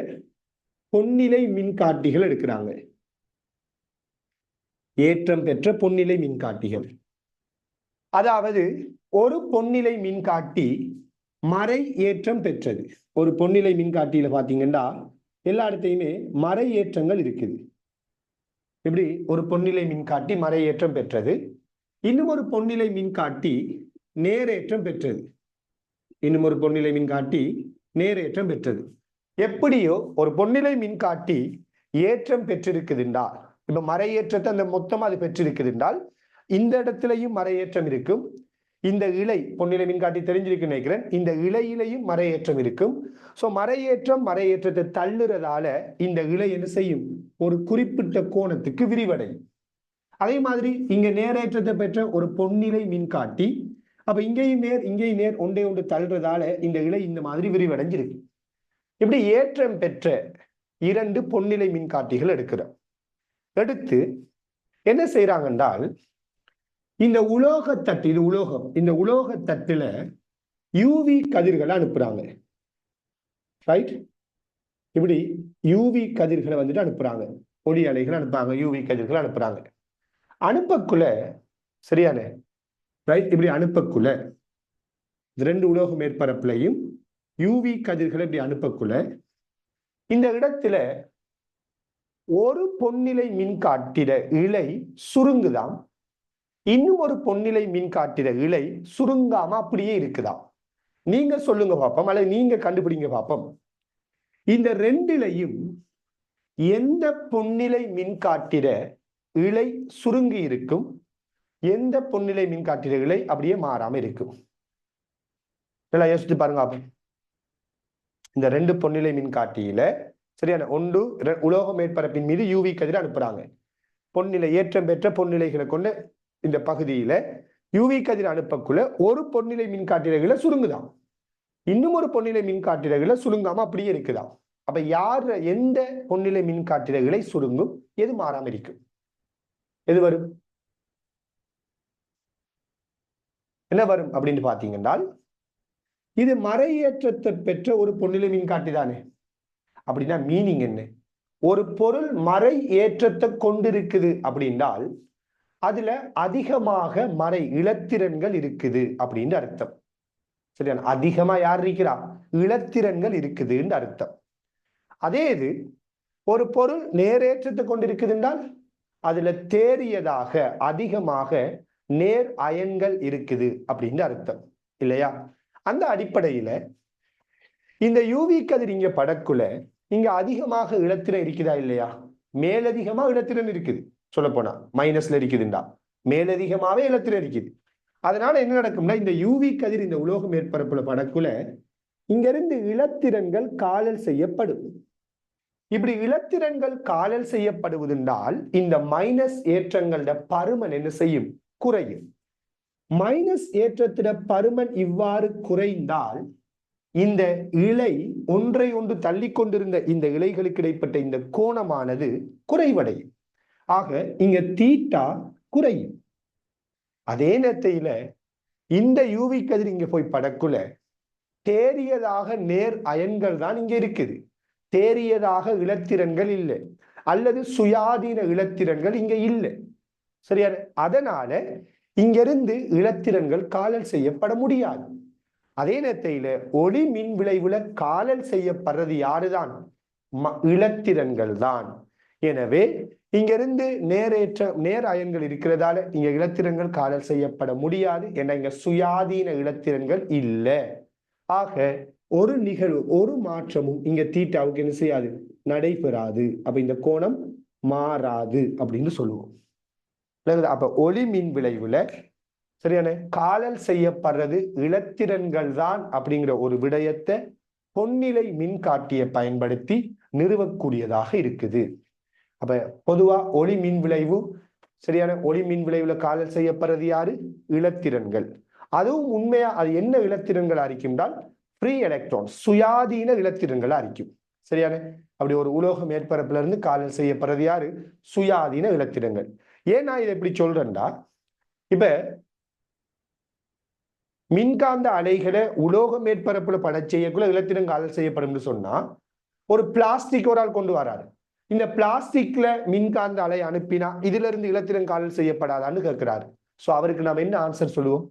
பொன்னிலை மின்காட்டிகள் எடுக்கிறாங்க. ஏற்றம் பெற்ற பொன்னிலை மின்காட்டிகள், அதாவது ஒரு பொன்னிலை மின்காட்டி மறை ஏற்றம் பெற்றது. ஒரு பொன்னிலை மின்காட்டியில பாத்தீங்கன்னா எல்லா இடத்தையுமே மறை ஏற்றங்கள் இருக்குது. இப்படி ஒரு பொன்னிலை மின்காட்டி மறை ஏற்றம் பெற்றது. இன்னும் ஒரு பொன்னிலை மின்காட்டி நேரேற்றம் பெற்றது. இன்னும் ஒரு பொன்னிலை மின்காட்டி நேரேற்றம் பெற்றது. எப்படியோ ஒரு பொன்னிலை மின்காட்டி ஏற்றம் பெற்றிருக்குதுன்றால், இப்ப மறையேற்றத்தை அந்த மொத்தமா அது பெற்றிருக்குதுன்றால் இந்த இடத்திலையும் மறையேற்றம் இருக்கும். இந்த இலை பொன்னிலை மின்காட்டி தெரிஞ்சிருக்கு நினைக்கிறேன், இந்த இலையிலையும் மறையேற்றம் இருக்கும். சோ மறையேற்றத்தை தள்ளுறதால இந்த இலை என்ன செய்யும், ஒரு குறிப்பிட்ட கோணத்துக்கு விரிவடையும். அதே மாதிரி இங்க நேரேற்றத்தை பெற்ற ஒரு பொன்னிலை மின்காட்டி, அப்ப இங்கேயும் நேர் ஒன்று தள்ளுறதால இந்த இலை இந்த மாதிரி விரிவடைஞ்சிருக்கு. இப்படி ஏற்றம் பெற்ற 2 பொன்னிலை மின்காட்டிகள் எடுக்கிறோம். எடுத்து என்ன செய்யறாங்க என்றால், இந்த உலோகத்தட்டு, இது உலோகம், இந்த உலோகத்தட்டுல யூவி கதிர்களை அனுப்புறாங்க. ரைட்? இப்படி யூவி கதிர்களை வந்துட்டு அனுப்புறாங்க, ஒளி அலைகளை அனுப்புறாங்க, யூவி கதிர்களை அனுப்புறாங்க. அனுப்பக்குள்ள சரியான ரைட், இப்படி அனுப்பக்குள்ள 2 உலோக மேற்பரப்புலையும் யூவி கதிர்களை இப்படி அனுப்பக்குள்ள இந்த இடத்துல ஒரு பொன்னிலை மின்காட்டிட இழை சுருங்குதாம், இன்னும் ஒரு பொன்னிலை மின்காட்டிட இழை சுருங்காம அப்படியே இருக்குதாம். நீங்க சொல்லுங்க பாப்போம், அல்லது நீங்க கண்டுபிடிங்க பாப்போம், இந்த 2லையும் எந்த பொன்னிலை மின்காட்டிட இழை சுருங்கி இருக்கும், எந்த பொன்னிலை மின்காட்டிட இழை அப்படியே மாறாம இருக்கும்? யோசிச்சு பாருங்க. இந்த 2 பொன்னிலை மின்காட்டியில சரியான ஒன்று உலோக மேற்பரப்பின் மீது யூவி கதிர் அனுப்புறாங்க. பொன்னிலை ஏற்றம் பெற்ற பொன்னிலைகளை கொண்ட இந்த பகுதியில யூவி கதிர் அனுப்பக்குள்ள ஒரு பொன்னிலை மின்காட்டிகளை சுருங்குதான், இன்னும் ஒரு பொன்னிலை மின்காட்டிகளை சுருங்காம அப்படியே இருக்குதாம். அப்ப யார் எந்த பொன்னிலை மின்காட்டிகளை சுருங்கும், எது மாறாம இருக்கும், எது வரும், என்ன வரும் அப்படின்னு பாத்தீங்கன்னா இது மறையேற்றத்தை பெற்ற ஒரு பொன்னிலை மின்காட்டி தானே. அப்படின்னா மீனிங் என்ன, ஒரு பொருள் மறை ஏற்றத்தை கொண்டிருக்குது அப்படின்னால் அதுல அதிகமாக மறை இலத்திரன்கள் இருக்குது அப்படின்னு அர்த்தம். சரியா, அதிகமா யார் இருக்கிறா, இலத்திரன்கள் இருக்குதுன்னு அர்த்தம். அதே இது ஒரு பொருள் நேரேற்றத்தை கொண்டிருக்குது என்றால் அதுல தேறியதாக அதிகமாக நேர் அயன்கள் இருக்குது அப்படின்னு அர்த்தம் இல்லையா. அந்த அடிப்படையில இந்த யூவி கதிர் இங்க படக்குள்ள இங்க அதிகமாக இலத்திரன் இருக்குதா இல்லையா, மேலதிகமா இலத்திரன் இருக்குது. சொல்ல போனா மைனஸ்ல இருக்குதுண்டா, மேலதிகமாவே இலத்திரன் இருக்குது. அதனால என்ன நடக்கும்னா இந்த யூவி கதிர் இந்த உலோக மேற்பரப்புல படக்குள்ள இங்க இருந்து இலத்திரன்கள் காலல் செய்யப்படும். இப்படி இலத்திரன்கள் காலல் செய்யப்படுவதென்றால் இந்த மைனஸ் ஏற்றங்களோட பருமன் என்ன செய்யும், குறையும். மைனஸ் ஏற்றத்திட பருமன் இவ்வாறு குறைந்தால் இந்த இழை ஒன்றை ஒன்று தள்ளி கொண்டிருந்த இந்த இலைகளுக்கு இடைப்பட்ட இந்த கோணமானது குறைவடையும். ஆக இங்க தீட்டா குறையும். அதே நேரத்தில இந்த யூவி கதிர் இங்க போய் படக்குள்ள தேறியதாக நேர் அயன்கள் தான் இங்க இருக்குது, தேறியதாக இலத்திரன்கள் இல்லை, அல்லது சுயாதீன இலத்திரன்கள் இங்க இல்லை. சரியா, அதனால இங்கிருந்து இலத்திரன்கள் காலல் செய்யப்பட முடியாது. அதே நேரத்தில ஒளி மின் விளைவுல காலல் செய்யப்படுறது யாருதான், இலத்திரன்கள் தான். எனவே இங்கிருந்து நேர் அயன்கள் இருக்கிறதால இங்க இலத்திரன்கள் காலல் செய்யப்பட முடியாது. ஏன்னா இங்க சுயாதீன இலத்திரன்கள் இல்லை. ஆக ஒரு நிகழ்வு ஒரு மாற்றமும் இங்க தீட்டாவுக்கு என்ன செய்யாது, நடைபெறாது. அப்ப இந்த கோணம் மாறாது அப்படின்னு சொல்லுவோம். அப்ப ஒளி மின் விளைவுல சரியான காலல் செய்யப்படுறது இலத்திரன்கள் தான் அப்படிங்கிற ஒரு விடயத்தை பொன்னிலை மின்காட்டியை பயன்படுத்தி நிறுவக்கூடியதாக இருக்குது. அப்ப பொதுவா ஒளி மின் விளைவு சரியான ஒளி மின் விளைவுல காலல் செய்யப்படுறது யாரு, இலத்திரன்கள். அதுவும் உண்மையா அது என்ன இலத்திரன்கள் அறிக்கும்னால் ஃப்ரீ எலக்ட்ரான், சுயாதீன இலத்திரன்கள் அறிக்கும். சரியான, அப்படி ஒரு உலோக மேற்பரப்புல இருந்து காலல் செய்யப்படுறது யாரு, சுயாதீன இலத்திரன்கள். ஏன் நான் இதை எப்படி சொல்றேன்டா, இப்ப மின்காந்த அலைகளை உலோக மேற்பரப்புல பட செய்யக்குள்ள இலத்திரன் காலல் செய்யப்படும் சொன்னா ஒரு பிளாஸ்டிக் ஒரு ஆள் கொண்டு வராரு, இந்த பிளாஸ்டிக்ல மின்காந்த அலை அனுப்பினா இதுல இருந்து இலத்திரன் காலல் செய்யப்படாதான்னு கேட்கிறாரு. சோ அவருக்கு நாம என்ன ஆன்சர் சொல்லுவோம்,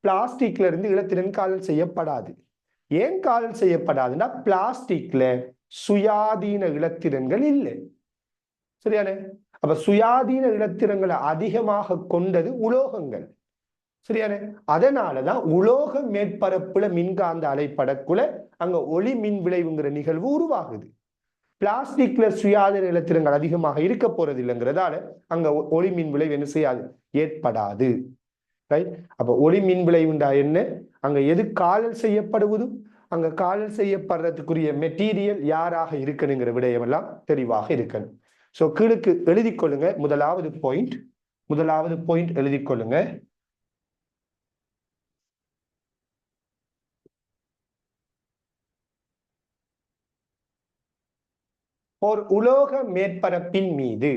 பிளாஸ்டிக்ல இருந்து இலத்திரன் காலல் செய்யப்படாது. ஏன் காலல் செய்யப்படாதுன்னா பிளாஸ்டிக்ல சுயாதீன இலத்திரன்கள் இல்லை. சரியானே, அப்ப சுயாதீன இலத்திரன்களை அதிகமாக கொண்டது உலோகங்கள். சரியானே, அதனாலதான் உலோக மேற்பரப்புல மின்காந்த அலைப்படக்குள்ள அங்க ஒளி மின் விளைவுங்கிற நிகழ்வு உருவாகுது. பிளாஸ்டிக்ல சுயாதீன இலத்திரங்கள் அதிகமாக இருக்க போறது இல்லைங்கிறதால அங்க ஒளி மின் விளைவு என்ன செய்யாது, ஏற்படாது. ரைட், அப்ப ஒளி மின் விளைவுண்டா என்ன, அங்க எது காலல் செய்யப்படுவது, அங்க காலல் செய்யப்படுறதுக்குரிய மெட்டீரியல் யாராக இருக்கணுங்கிற விடயம் எல்லாம் தெளிவாக இருக்கணும். சோ கீழுக்கு எழுதி கொள்ளுங்க. முதலாவது பாயிண்ட் எழுதி கொள்ளுங்க. ஒரு உலோக மேற்பரப்பின் மீது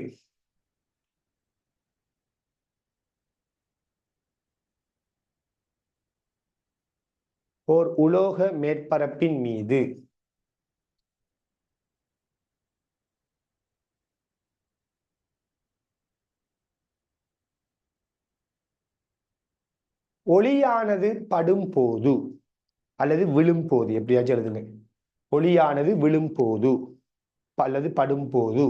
ஒளியானது படும் போது அல்லது விழும் போது, எப்படியாச்சும் எழுதுங்க, ஒளியானது விழும் போது அல்லது படும் போது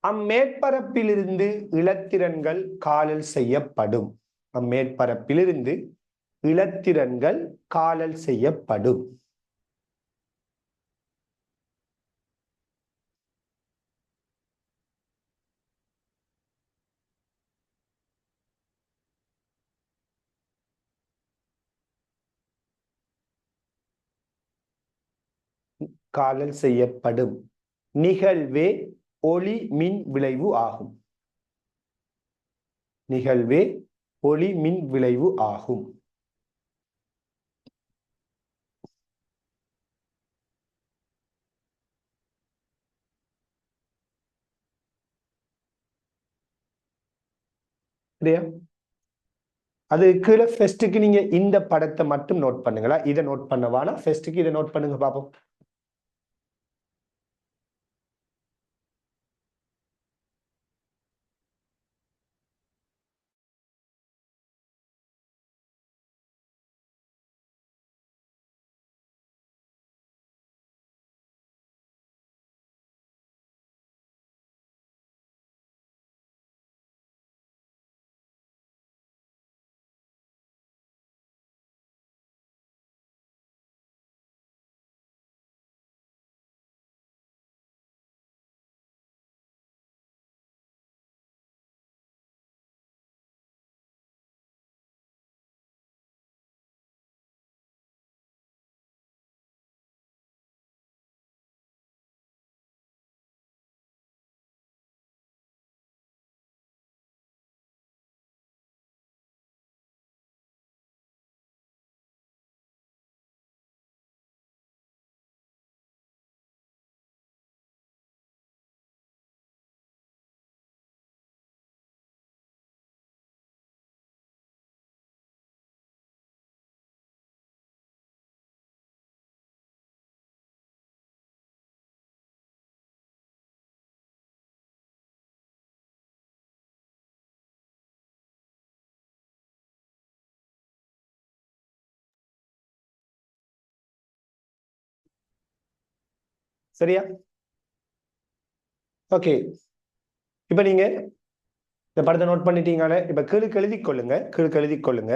அம்மேற்பரப்பிலிருந்து இலத்திரன்கள் காலல் செய்யப்படும். அம்மேற்பரப்பிலிருந்து இலத்திரன்கள் காலல் செய்யப்படும். காணல் செய்யப்படும் நிகழ்வே ஒளி மின் விளைவு ஆகும். நிகழ்வே ஒளி மின் விளைவு ஆகும். சரியா? அது கீழே ஃபெஸ்ட்டுக்கு நீங்க இந்த படத்தை மட்டும் நோட் பண்ணுங்களா, இதை நோட் பண்ணவானா, ஃபெஸ்ட்டுக்கு இதை நோட் பண்ணுங்க பாப்போம். சரியா? ஓகே, இப்ப நீங்க இந்த படத்தை நோட் பண்ணிட்டீங்களே, இப்ப கீழுக்கு எழுதி கொள்ளுங்க, கீழுக்கு எழுதி கொள்ளுங்க.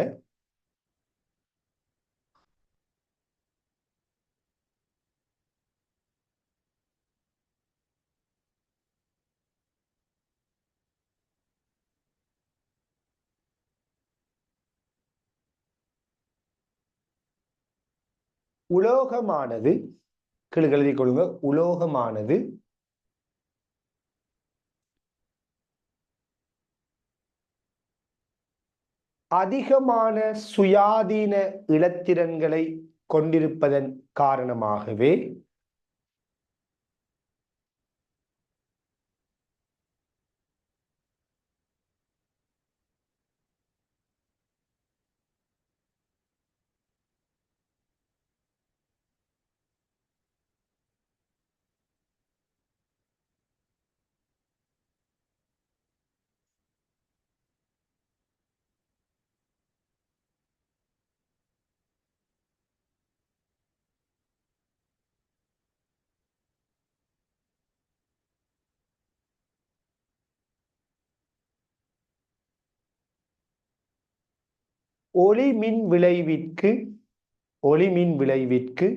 உலோகமானது, கீழுக்கு எழுதி கொள்ளுங்க, உலோகமானது அதிகமான சுயாதீன இலத்திரன்களை கொண்டிருப்பதன் காரணமாகவே ஒளிமின் விளைவிற்கு ஒளிமின் விளைவிற்கு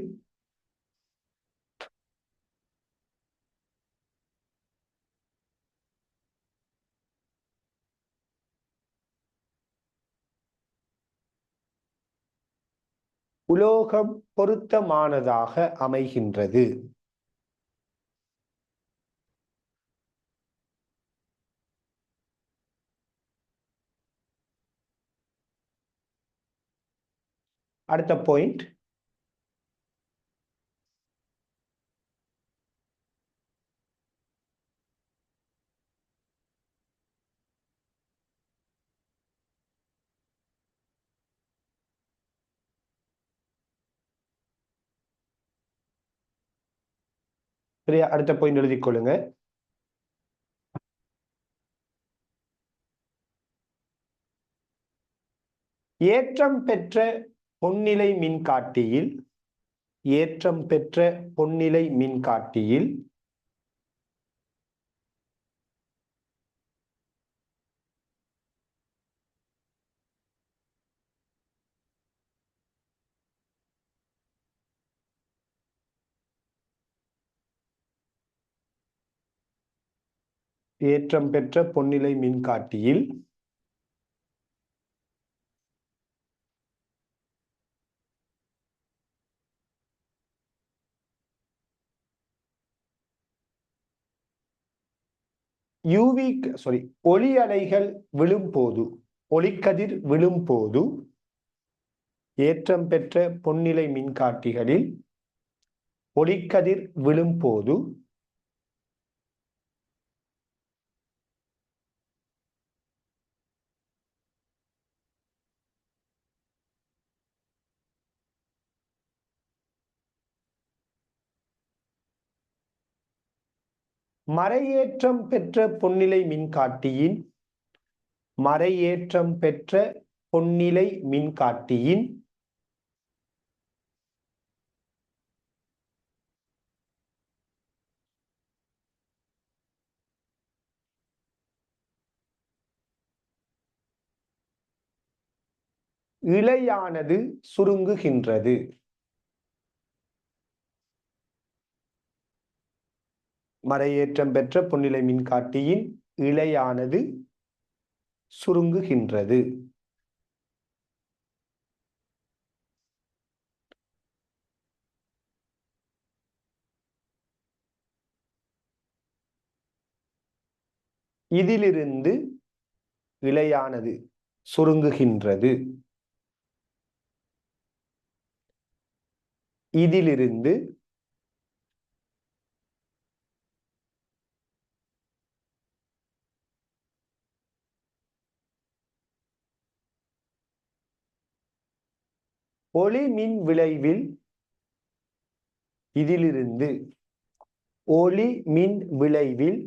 உலோகம் பொருத்தமானதாக அமைகின்றது. அடுத்த பாயிண்ட், சரியா? அடுத்த பாயிண்ட் எழுதிக் கொள்ளுங்க. ஏற்றம் பெற்ற பொன்னிலை மின்காட்டியில் ஏற்றம் பெற்ற பொன்னிலை மின்காட்டியில் ஏற்றம் பெற்ற பொன்னிலை மின்காட்டியில் யூவி சாரி ஒளி அலைகள் விழும்போது, ஒளிக்கதிர் விழும்போது ஏற்றம் பெற்ற பொன்னிலை மின்காட்டிகளில் ஒளிக்கதிர் விழும்போது மறையேற்றம் பெற்ற பொன்னிலை மின்காட்டியின் மறையேற்றம் பெற்ற பொன்னிலை மின்காட்டியின் இழையானது சுருங்குகின்றது. மறையேற்றம் பெற்ற பொன்னிலை மின்காட்டியின் இழையானது சுருங்குகின்றது. இதிலிருந்து இழையானது சுருங்குகின்றது. இதிலிருந்து ஒளி மின் விளைவில் இதிலிருந்து ஒளி மின் விளைவில்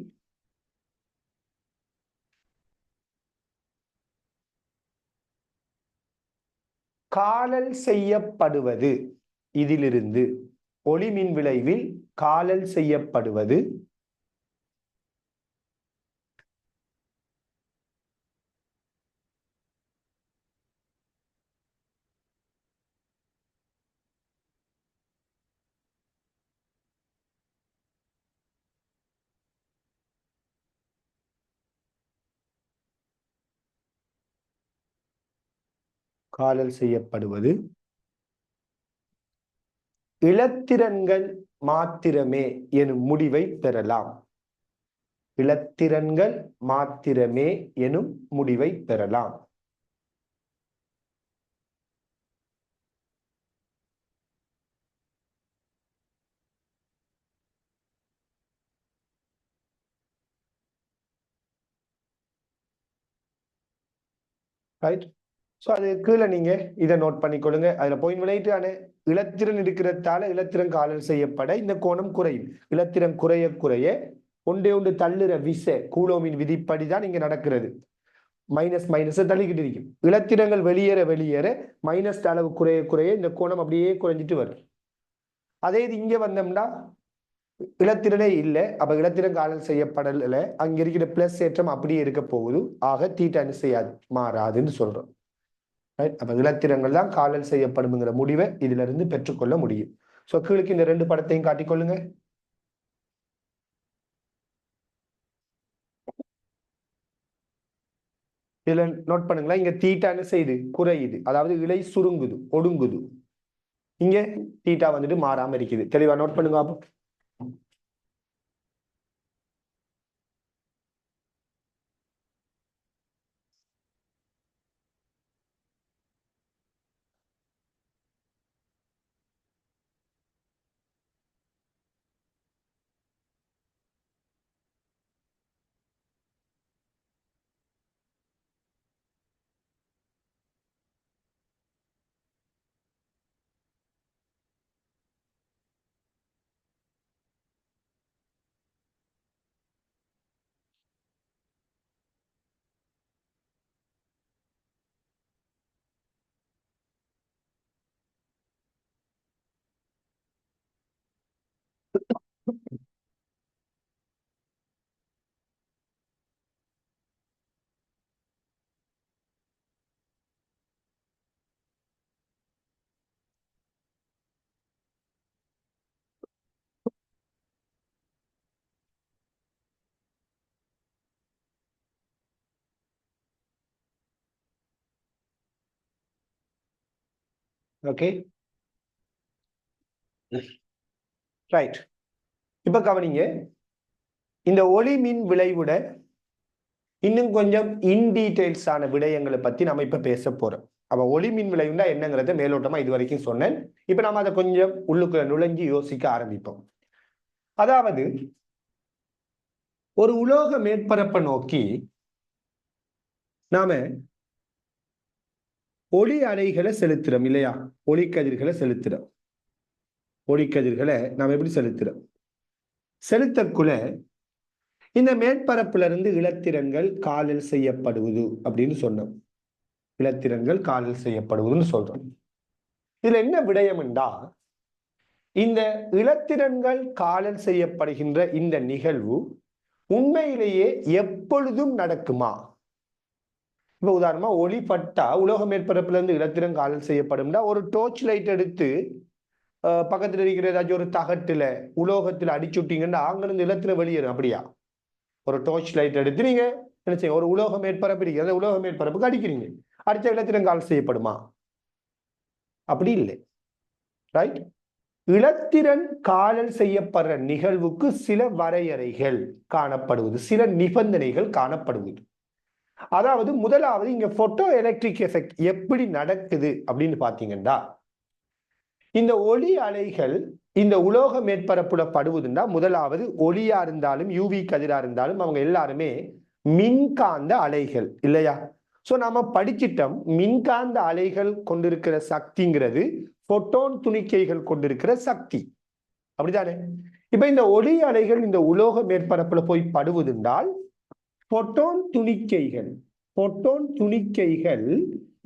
காலல் செய்யப்படுவது. இதிலிருந்து ஒளி மின் விளைவில் காலல் செய்யப்படுவது காலல் செய்யப்படுவது இலத்திரன்கள் மாத்திரமே எனும் முடிவை பெறலாம். இலத்திரன்கள் மாத்திரமே எனும் முடிவை பெறலாம். ரைட். ஸோ அது கீழே நீங்க இதை நோட் பண்ணிக்கொள்ளுங்க. அதுல பாயிண்ட் விளையிட்டான இலத்திரன் இருக்கிறதால இலத்திரன் காலல் செய்யப்பட இந்த கோணம் குறையும். இலத்திரன் குறைய குறைய ஒன்றே ஒன்று தள்ளுற விசை கூலோமின் விதிப்படிதான் இங்க நடக்கிறது. மைனஸ் மைனஸ் தள்ளிக்கிட்டு இருக்கும். இலத்திரங்கள் வெளியேற வெளியேற மைனஸ் அளவு குறைய குறைய இந்த கோணம் அப்படியே குறைஞ்சிட்டு வரும். அதே இது இங்க வந்தோம்னா இலத்திரனே இல்லை, அப்ப இலத்திரன் காலல் செய்யப்படல, அங்க இருக்கிற பிளஸ் ஏற்றம் அப்படியே இருக்க போகுது. ஆக தீட்டா என்ன செய்யாது, மாறாதுன்னு சொல்றோம். அப்ப இலத்திரங்கள் தான் காலல் செய்யப்படும்ங்கிற முடிவை இதுல இருந்து பெற்றுக்கொள்ள முடியும். சோ கீழுக்கு இந்த ரெண்டு படத்தையும் காட்டிக்கொள்ளுங்க. இதுல நோட் பண்ணுங்களா, இங்க தீட்டான்னு செய்து குறையுது, அதாவது இலை சுருங்குது, ஒடுங்குது. இங்க தீட்டா வந்துட்டு மாறாம இருக்குது. தெளிவா நோட் பண்ணுங்க. அப்போ ஓகே ரைட். இப்ப கவனிங்க, இந்த ஒளி மின் விளைவுட இன்னும் கொஞ்சம் இன் டீடைல்ஸான விடயங்களை பத்தி நம்ம இப்ப பேச போறோம். அப்ப ஒளி மின் விளைவுண்டா என்னங்கிறத மேலோட்டமா இது வரைக்கும் சொன்னேன். இப்ப நம்ம அதை கொஞ்சம் உள்ளுக்குள்ள நுழைஞ்சு யோசிக்க ஆரம்பிப்போம். அதாவது ஒரு உலோக மேற்பரப்பை நோக்கி நாம ஒளி அலைகளை செலுத்துறோம் இல்லையா? ஒளிக்கதிர்களை செலுத்துறோம். ஒளிக்கதிர்களை நாம் எப்படி செலுத்துறோம்? செலுத்தக்குள்ள இந்த மேற்பரப்புல இருந்து இலத்திரன்கள் காலில் செய்யப்படுவது அப்படின்னு சொன்னோம். இலத்திரன்கள் காலில் செய்யப்படுவதுன்னு சொல்றோம். இதுல என்ன விடயம் என்றா, இந்த இலத்திரன்கள் காலில் செய்யப்படுகின்ற இந்த நிகழ்வு உண்மையிலேயே எப்பொழுதும் நடக்குமா? இப்ப உதாரணமா ஒளி பட்டா உலோக மேற்பரப்புல இருந்து இலத்திரன் காலில் செய்யப்படும்னா ஒரு டோர்ச் லைட் எடுத்து பக்கத்துல இருக்கிற ஏதாச்சும் ஒரு தகட்டுல உலோகத்துல அடிச்சுட்டீங்கன்னா அங்கிருந்து இலத்திரம் வெளியேறும். அப்படியா? ஒரு டோர்ச் லைட் எடுத்து நீங்க என்ன செய்ய, ஒரு உலோக மேற்பரப்பு இருக்கிற அந்த உலோக மேற்பரப்புக்கு அடிக்கிறீங்க, அடிச்ச இலத்திரம் கால் செய்யப்படுமா? அப்படி இல்லை. ரைட்? இலத்திரன் காலல் செய்யப்படுற நிகழ்வுக்கு சில வரையறைகள் காணப்படுவது, சில நிபந்தனைகள் காணப்படுவது. அதாவது முதலாவது இங்க போட்டோ எலக்ட்ரிக் எஃபெக்ட் எப்படி நடக்குது அப்படின்னு பாத்தீங்கன்னா, இந்த ஒளி அலைகள் இந்த உலோக மேற்பரப்புல படுவதுன்னா முதலாவது ஒளியா இருந்தாலும் யூவி கதிரா இருந்தாலும் அவங்க எல்லாருமே மின்காந்த அலைகள் இல்லையா? சோ நாம படிச்சிட்டோம், மின்காந்த அலைகள் கொண்டிருக்கிற சக்திங்கிறது போட்டோன் துணிக்கைகள் கொண்டிருக்கிற சக்தி. அப்படித்தானே? இப்ப இந்த ஒளி அலைகள் இந்த உலோக மேற்பரப்புல போய் படுவதுண்டால் போட்டோன் துணிக்கைகள்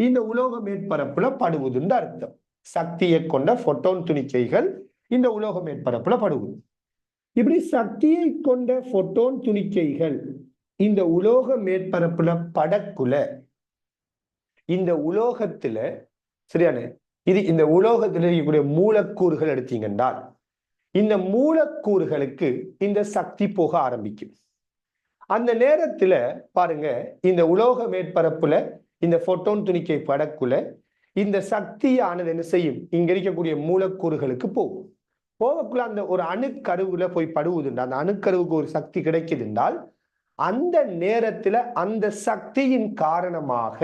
இந்த உலோக மேற்பரப்புல படுவதுன்னு அர்த்தம். சக்தியை கொண்ட போட்டோன் துணிக்கைகள் இந்த உலோக மேற்பரப்புல படுவது. இப்படி சக்தியை கொண்ட போட்டோன் துணிக்கைகள் இந்த உலோக மேற்பரப்புல படக்குல இந்த உலோகத்துல சரியான இது இந்த உலோகத்தில் இருக்கக்கூடிய மூலக்கூறுகள் எடுத்தீங்கன்றால் இந்த மூலக்கூறுகளுக்கு இந்த சக்தி போக ஆரம்பிக்கும். அந்த நேரத்துல பாருங்க, இந்த உலோக மேற்பரப்புல இந்த போட்டோன் துணிக்கை படக்குல இந்த சக்தியானது என்ன செய்யும்? இங்க இருக்கக்கூடிய மூலக்கூறுகளுக்கு போகும். போகக்குள்ள அந்த ஒரு அணுக்கருவுல போய் படுவதுண்டா, அந்த அணுக்கருவுக்கு ஒரு சக்தி கிடைக்குதுன்றால் அந்த நேரத்துல அந்த சக்தியின் காரணமாக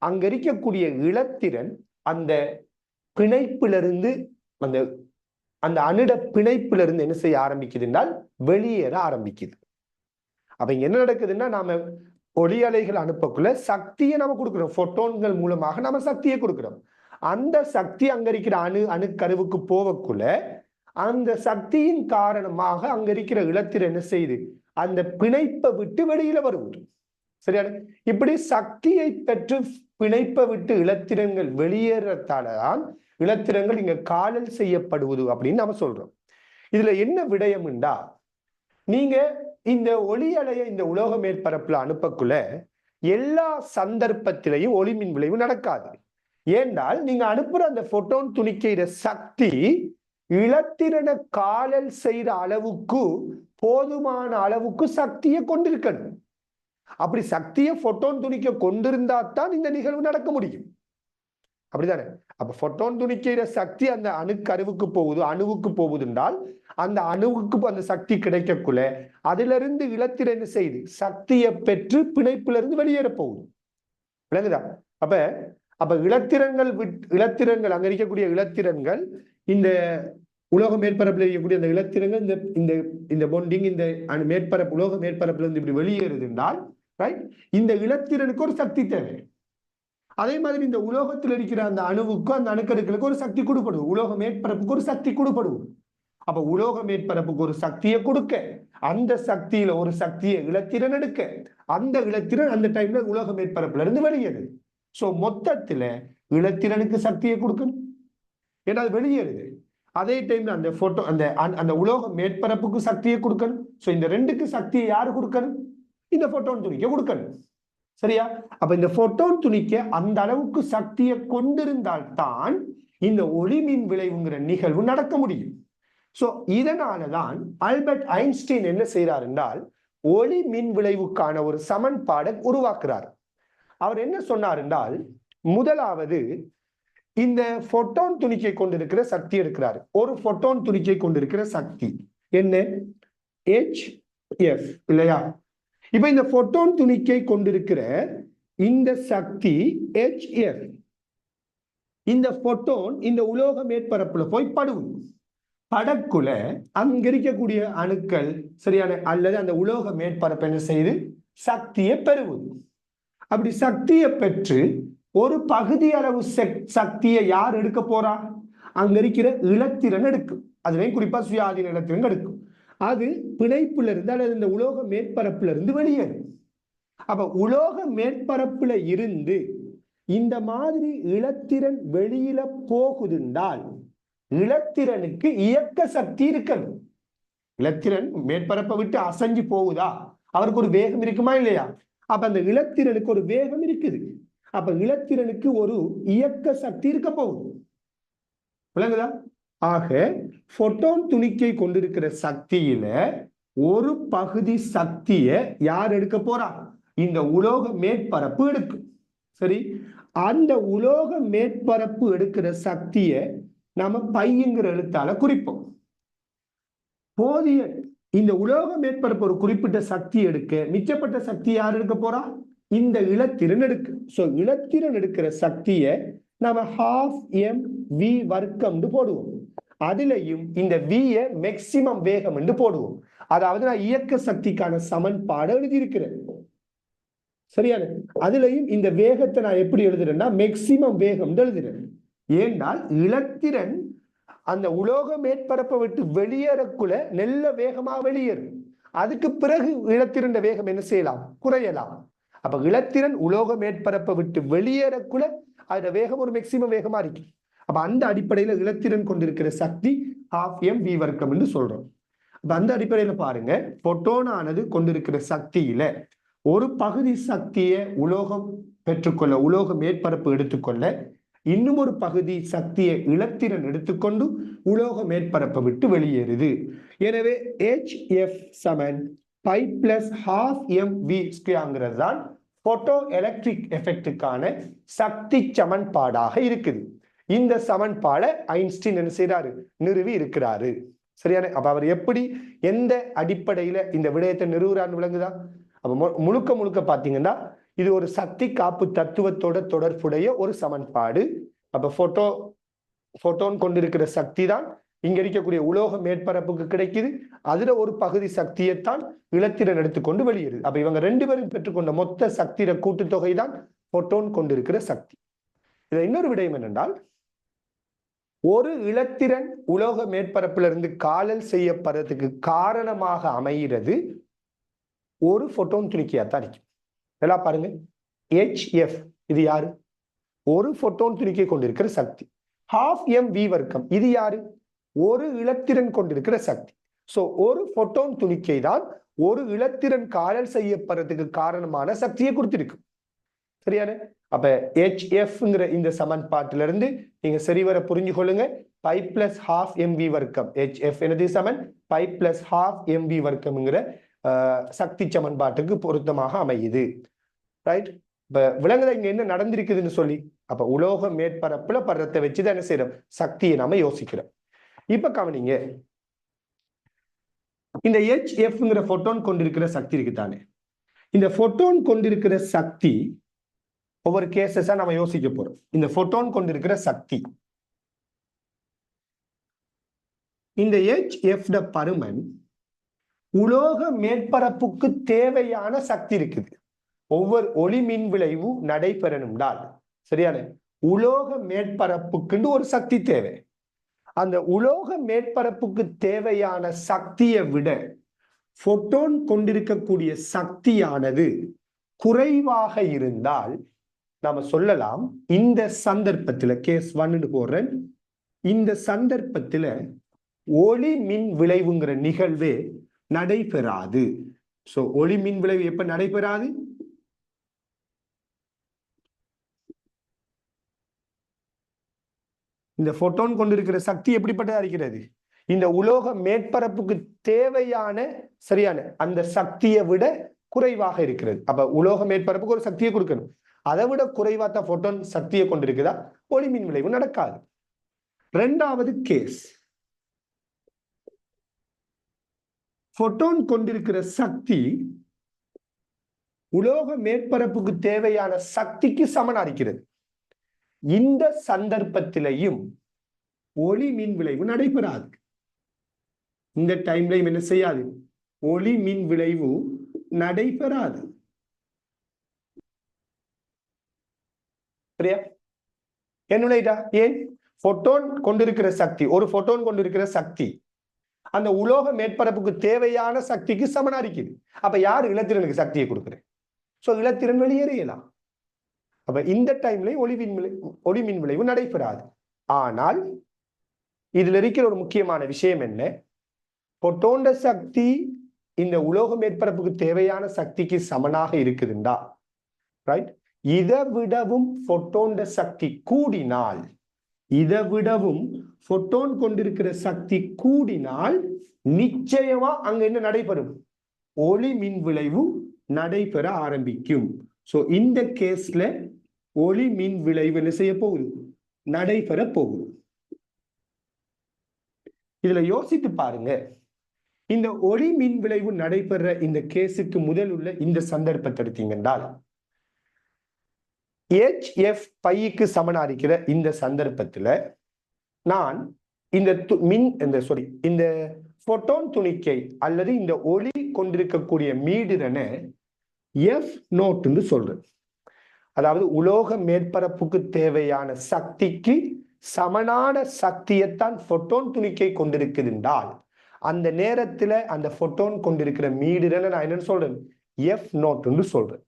அங்க இருக்கக்கூடிய இலத்திரன் அந்த பிணைப்பிலிருந்து அந்த அந்த அணுட பிணைப்பிலிருந்து என்ன செய்ய ஆரம்பிக்குது என்றால் வெளியேற ஆரம்பிக்குது. அப்ப இங்க என்ன நடக்குதுன்னா, நாம ஒளி அலைகள் அனுப்பக்குள்ள சக்தியை நம்ம கொடுக்கிறோம், போட்டோன்கள் மூலமாக நம்ம சக்தியை கொடுக்கிறோம். அந்த சக்தி அங்க இருக்கிற அணுக்கருவுக்கு போவக்குள்ள அந்த சக்தியின் காரணமாக அங்க இருக்கிற இலத்திரன் என்ன செய்யுது? அந்த பிணைப்பை விட்டு வெளியில வருவது. சரியான? இப்படி சக்தியை பெற்று பிணைப்பை விட்டு இலத்திரங்கள் வெளியேறத்தால்தான் இலத்திரங்கள் இங்க காலல் செய்யப்படுவது அப்படின்னு நம்ம சொல்றோம். இதுல என்ன விடயம்ண்டா, நீங்க இந்த ஒளி அலையை இந்த உலோக மேற்பரப்புல அனுப்பக்குள்ள எல்லா சந்தர்ப்பத்திலையும் ஒளி மின் விளைவு நடக்காது. ஏன்னால் நீங்க அனுப்புற அந்த போட்டோன் துணிக்கையிற சக்தி இலத்திரனை காலல் செய்யற அளவுக்கு போதுமான அளவுக்கு சக்தியை கொண்டிருக்கணும். அப்படி சக்தியை போட்டோன் துணிக்க கொண்டிருந்தா தான் இந்த நிகழ்வு நடக்க முடியும். அப்படிதானே? அப்ப போட்டோன் துணிக்கிற சக்தி அந்த அணுக்கருவுக்கு போகுது, அணுவுக்கு போகுது என்றால் அந்த அணுவுக்கு அந்த சக்தி கிடைக்கக்குள்ள அதுல இருந்து இலத்திரன் என்ன செய்யுது? சக்தியை பெற்று பிணைப்புல இருந்து வெளியேற போகுது. விளங்குதா? அப்ப இலத்திரன்கள் அங்க இருக்கக்கூடிய இலத்திரன்கள் இந்த உலோக மேற்பரப்பில் இருக்கக்கூடிய அந்த இலத்திரங்கள் இந்த பொண்டிங் இந்த மேற்பரப்பு உலோக மேற்பரப்புல இருந்து இப்படி வெளியேறுது என்றால் இந்த இலத்திரனுக்கு ஒரு சக்தி தேவை. அதே மாதிரி இந்த உலோகத்தில் இருக்கிற அந்த அணுவுக்கு அந்த அணுக்கருக்களுக்கு ஒரு சக்தி கொடுப்படுது, உலோக மேற்பரப்புக்கு ஒரு சக்தி கொடுப்படுது. அப்ப உலோக மேற்பரப்புக்கு ஒரு சக்தியை கொடுக்க, அந்த சக்தியில ஒரு சக்தியை இலத்திரன் எடுக்க, அந்த இலத்திரன் அந்த டைம்ல உலோக மேற்பரப்புல இருந்து வெளியேறுது. சோ மொத்தத்துல இலத்திரனுக்கு சக்தியை கொடுக்கணும், ஏன்னா அது வெளியேறுது. அதே டைம்ல அந்த போட்டோ அந்த உலோக மேற்பரப்புக்கு சக்தியை கொடுக்கணும். சோ இந்த ரெண்டுக்கு சக்தியை யாரு கொடுக்கணும்? இந்த போட்டோன் துணிக்க கொடுக்கணும். சரியா? அப்ப இந்த போட்டோன் துணிக்க அந்த அளவுக்கு சக்தியை கொண்டிருந்தால்தான் இந்த ஒளி மின் விளைவுங்கிற நிகழ்வு நடக்க முடியும். சோ இதனாலதான் ஆல்பர்ட் ஐன்ஸ்டீன் என்ன செய்யறார் என்றால் ஒளி மின் விளைவுக்கான ஒரு சமன்பாடை உருவாக்குறார். அவர் என்ன சொன்னார் என்றால், முதலாவது இந்த போட்டோன் துணிக்கை கொண்டிருக்கிற சக்தி இருக்கிறார். ஒரு போட்டோன் துணிக்கை கொண்டிருக்கிற சக்தி என்ன? HF இல்லையா? இப்ப இந்த போட்டோன் துணிக்கை கொண்டிருக்கிற இந்த சக்தி HF, இந்த போட்டோன் இந்த உலோக மேற்பரப்புல போய் படும். படக்குள்ள அங்க இருக்கக்கூடிய அணுக்கள் சரியான அல்லது அந்த உலோக மேற்பரப்பு என்ன செய்து சக்தியை பெறுவது. அப்படி சக்தியை பெற்று ஒரு பகுதி அளவு சக்தியை யார் எடுக்க போறா? அங்க இருக்கிற இலத்திரன் எடுக்கும். அதுலயும் குறிப்பா சுயாதீன இலத்திரன் எடுக்கும். அது பிணைப்புல இருந்து அல்லது இந்த உலோக மேற்பரப்புல இருந்து வெளியேறும். அப்ப உலோக மேற்பரப்புல இருந்து இந்த மாதிரி இலத்திரன் வெளியில போகுதுண்டால் இலத்திரனுக்கு இயக்க சக்தி இருக்கணும். இலத்திரன் மேற்பரப்பை விட்டு அசைஞ்சு போகுதா, அவருக்கு ஒரு வேகம் இருக்குமா இல்லையா? அப்ப அந்த இலத்திரனுக்கு ஒரு வேகம் இருக்குது. அப்ப இலத்திரனுக்கு ஒரு இயக்க சக்தி இருக்க போகுது. விளங்குதா? ஆக போட்டோன் துணிக்கை கொண்டிருக்கிற சக்தியில ஒரு பகுதி சக்தியை யார் எடுக்க போறா? இந்த உலோக மேற்பரப்பு எடுக்கும். சரி, அந்த உலோக மேற்பரப்பு எடுக்கிற சக்தியை நாம பைங்கிற எழுத்தால குறிப்போம். போதிய இந்த உலோக மேற்பரப்பு ஒரு குறிப்பிட்ட சக்தி எடுக்க மிச்சப்பட்ட சக்தி யார் எடுக்க போறா? இந்த இலத்திரன் எடுக்கு. சோ இலத்திரன் எடுக்கிற சக்தியை நாம 12mv வர்க்கம்னு போடுவோம். அதுலயும் இந்த v மேக்சிமம் வேகம் என்று போடுவோம். அதாவது நான் இயக்க சக்திக்கான சமன்பாடு எழுதியிருக்கிறேன். சரியான? அதுலயும் இந்த வேகத்தை நான் எப்படி எழுதுறேன்னா மேக்சிமம் வேகம் எழுதுறேன். ஏனால் இலத்திரன் அந்த உலோக மேற்பரப்பை விட்டு வெளியேறக்குள்ள நல்ல வேகமா வெளியேறும். அதுக்கு பிறகு இலத்திரன் வேகம் என்ன செய்யலாம்? குறையலாம். அப்ப இலத்திரன் உலோக மேற்பரப்பை விட்டு வெளியேறக்குள்ள அதோட வேகம் ஒரு மேக்சிமம் வேகமா இருக்கு. அப்ப அந்த அடிப்படையில இலத்திரன் கொண்டிருக்கிற சக்தி 12mv வர்க்கம் என்று சொல்றோம். அப்ப அந்த அடிப்படையில பாருங்க, போட்டோனானது கொண்டிருக்கிற சக்தியில ஒரு பகுதி சக்தியை உலோகம் பெற்றுக்கொள்ள, உலோக மேற்பரப்பு எடுத்துக்கொள்ள, இன்னும் ஒரு பகுதி சக்தியை இலத்திரன் எடுத்துக்கொண்டு உலோக மேற்பரப்பை விட்டு வெளியேறுது. எனவே HF சமன் π + 12mv² தான் போட்டோ எலக்ட்ரிக் எஃபெக்டுக்கான சக்தி சமன்பாடாக இருக்குது. இந்த சமன்பாடை ஐன்ஸ்டீன் என்ன செய்யறாரு? நிறுவி இருக்கிறாரு. சரியான? அப்ப அவர் எப்படி எந்த அடிப்படையில இந்த விடயத்தை நிறுவுறான்னு விளங்குதா? அப்ப முழுக்க முழுக்க பாத்தீங்கன்னா இது ஒரு சக்தி காப்பு தத்துவத்தோட தொடர்புடைய ஒரு சமன்பாடு. அப்ப போட்டோன் கொண்டிருக்கிற சக்தி தான் இங்க இருக்கக்கூடிய உலோக மேற்பரப்புக்கு கிடைக்குது. அதுல ஒரு பகுதி சக்தியைத்தான் இலத்திரன் எடுத்துக்கொண்டு வெளியேறுது. அப்ப இவங்க ரெண்டு பேரும் பெற்றுக்கொண்ட மொத்த சக்தியில கூட்டுத்தொகை தான் போட்டோன் கொண்டிருக்கிற சக்தி. இதுல இன்னொரு விடயம் என்னென்றால், ஒரு இலத்திரன் உலோக மேற்பரப்புல இருந்து காலல் செய்யப்படுறதுக்கு காரணமாக அமைகிறது ஒரு போட்டோன் துணிக்கையாத்தான் இருக்கும். எல்லாம் பாருங்க, HF இது யாரு? ஒரு போட்டோன் துணிக்கை கொண்டிருக்கிற சக்தி. 12mv வர்க்கம் இது யாரு? ஒரு இலத்திரன் கொண்டிருக்கிற சக்தி. சோ ஒரு போட்டோன் துணிக்கை தான் ஒரு இலத்திரன் காலல் செய்யப்படுறதுக்கு காரணமான சக்தியை கொடுத்திருக்கு. சரியான? அப்ப HFங்கிற இந்த சமன்பாட்டிலிருந்து நீங்க சரிவர புரிஞ்சு கொள்ளுங்க. π + 12mv வர்க்கம் HF எனது சமன் π + 12mv வர்க்கம்ங்கிற சக்தி சமன்பாட்டுக்கு பொருத்தமாக அமையுது. ரைட்? இப்ப விலங்குல இங்க என்ன நடந்திருக்குதுன்னு சொல்லி, அப்ப உலோக மேற்பரப்புல படுறதை வச்சுதான் என்ன செய்யறோம்? சக்தியை நாம யோசிக்கிறோம். இப்ப கவனிங்க, இந்த HFங்கிற போட்டோன் கொண்டிருக்கிற சக்தி இருக்குதானே, இந்த போட்டோன் கொண்டிருக்கிற சக்தி ஒவ்வொரு கேசஸா நம்ம யோசிக்க போறோம். இந்த போட்டோன் கொண்டிருக்கிற சக்தி, இந்த HF பருமன் உலோக மேற்பரப்புக்கு தேவையான சக்தி இருக்குது. ஒவ்வொரு ஒளி மின் விளைவு நடைபெறணும்னால் சரியான உலோக மேற்பரப்புக்கு ஒரு சக்தி தேவை. அந்த உலோக மேற்பரப்புக்கு தேவையான சக்தியை விட போட்டோன் கொண்டிருக்கக்கூடிய சக்தியானது குறைவாக இருந்தால் நாம சொல்லலாம், இந்த சந்தர்ப்பத்தில் கேஸ் 1 போடுறேன், இந்த சந்தர்ப்பத்தில் ஒளி மின் விளைவுங்கிற நிகழ்வே நடைபெறாது. சோ ஒளி மின் விளைவு எப்ப நடைபெறாது? இந்த போட்டோன் கொண்டிருக்கிற சக்தி எப்படிப்பட்டதா இருக்கிறது? இந்த உலோக மேற்பரப்புக்கு தேவையான சரியான அந்த சக்தியை விட குறைவாக இருக்கிறது. அப்ப உலோக மேற்பரப்புக்கு ஒரு சக்தியை கொடுக்கணும், அதை விட குறைவா தான் போட்டோன் சக்தியை கொண்டிருக்குதா, ஒளி மின் விளைவு நடக்காது. இரண்டாவது கேஸ், போட்டோன் கொண்டிருக்கிற சக்தி உலோக மேற்பரப்புக்கு தேவையான சக்திக்கு சமனா இருக்கிறது. இந்த சந்தர்ப்பத்திலையும் ஒளி மின் விளைவு நடைபெறாது. இந்த டைம்லையும் என்ன செய்யாது? ஒளி மின் விளைவு நடைபெறாது. சரியா? என்னுடைய ஏன் போட்டோன் கொண்டிருக்கிற சக்தி, ஒரு போட்டோன் கொண்டிருக்கிற சக்தி அந்த உலோக மேற்பரப்புக்கு தேவையான சக்திக்கு சமனா இருக்குது. அப்ப யார் இலத்திரனுக்கு சக்தியை கொடுக்குற? சோ இலத்திரன் வெளியேறியலாம். அப்ப இந்த டைம்ல ஒளி மின் விளைவு நடைபெறாது. ஆனால் இதுல இருக்கிற ஒரு முக்கியமான விஷயம் என்ன? போட்டோண்ட சக்தி இந்த உலோக மேற்பரப்புக்கு தேவையான சக்திக்கு சமனாக இருக்குதுண்டா, ரைட்? இதை விடவும் போட்டோண்ட சக்தி கூடினால், இதை விடவும் போட்டோன் கொண்டிருக்கிற சக்தி கூடினால் நிச்சயமா அங்க என்ன நடைபெறும்? ஒளி மின் விளைவு நடைபெற ஆரம்பிக்கும். சோ இந்த கேஸ்ல ஒளி மின் விளைவு என்ன செய்ய போகுது? நடைபெற போகுது. இதுல யோசித்து பாருங்க, இந்த ஒளி மின் விளைவு நடைபெற இந்த கேஸுக்கு முதல் உள்ள இந்த சந்தர்ப்பத்தை எடுத்தீங்கன்றால் HF பைக்கு சமனா இருக்கிற இந்த சந்தர்ப்பத்துல நான் இந்த போட்டோன் துணிக்கை அல்லது இந்த ஒளி கொண்டிருக்கக்கூடிய மீடிரனை F நோட் என்று சொல்றேன். அதாவது உலோக மேற்பரப்புக்கு தேவையான சக்திக்கு சமனான சக்தியைத்தான் போட்டோன் துணிக்கை கொண்டிருக்குதுன்றால் அந்த நேரத்துல அந்த போட்டோன் கொண்டிருக்கிற மீடிரனை நான் என்னன்னு சொல்றேன்? F நோட் என்று சொல்றேன்.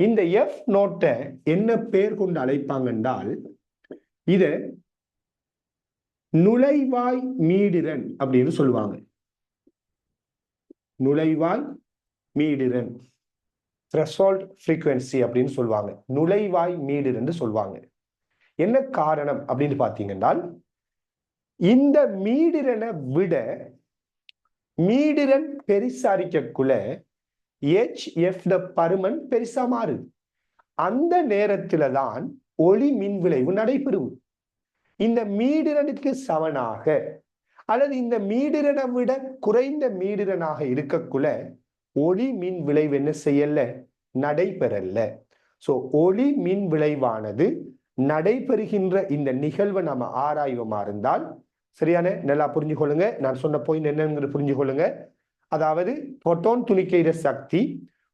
இந்த F நோட்டை என்ன பேர் கொண்டு அழைப்பாங்க என்றால் இத நுழைவாய் மீடிரன் அப்படின்னு சொல்லுவாங்க. நுழைவாய் மீடிரன், த்ரெஷோல்ட் ஃப்ரீக்வன்சி அப்படின்னு சொல்லுவாங்க. நுழைவாய் மீடிரன் சொல்லுவாங்க. என்ன காரணம் அப்படின்னு பாத்தீங்கன்னா, இந்த மீடிரனை விட மீடிரன் பெரிசாரிக்கக்குள்ள HF பருமன் பெருசா மாறுது. அந்த நேரத்துல தான் ஒளி மின் விளைவு நடைபெறும். இந்த மீடிரனுக்கு சமனாக அல்லது இந்த மீடிரனை விட குறைந்த மீடிரனாக இருக்கக்குள்ள ஒளி மின் விளைவு என்ன செய்யல? நடைபெறல. சோ ஒளி மின் விளைவானது நடைபெறுகின்ற இந்த நிகழ்வை நம்ம ஆராய்வமா இருந்தால் சரியான நல்லா புரிஞ்சு கொள்ளுங்க. நான் சொன்ன பாயிண்ட் என்னங்கிறது புரிஞ்சு கொள்ளுங்க. அதாவது போட்டோன் துணிக்கையிற சக்தி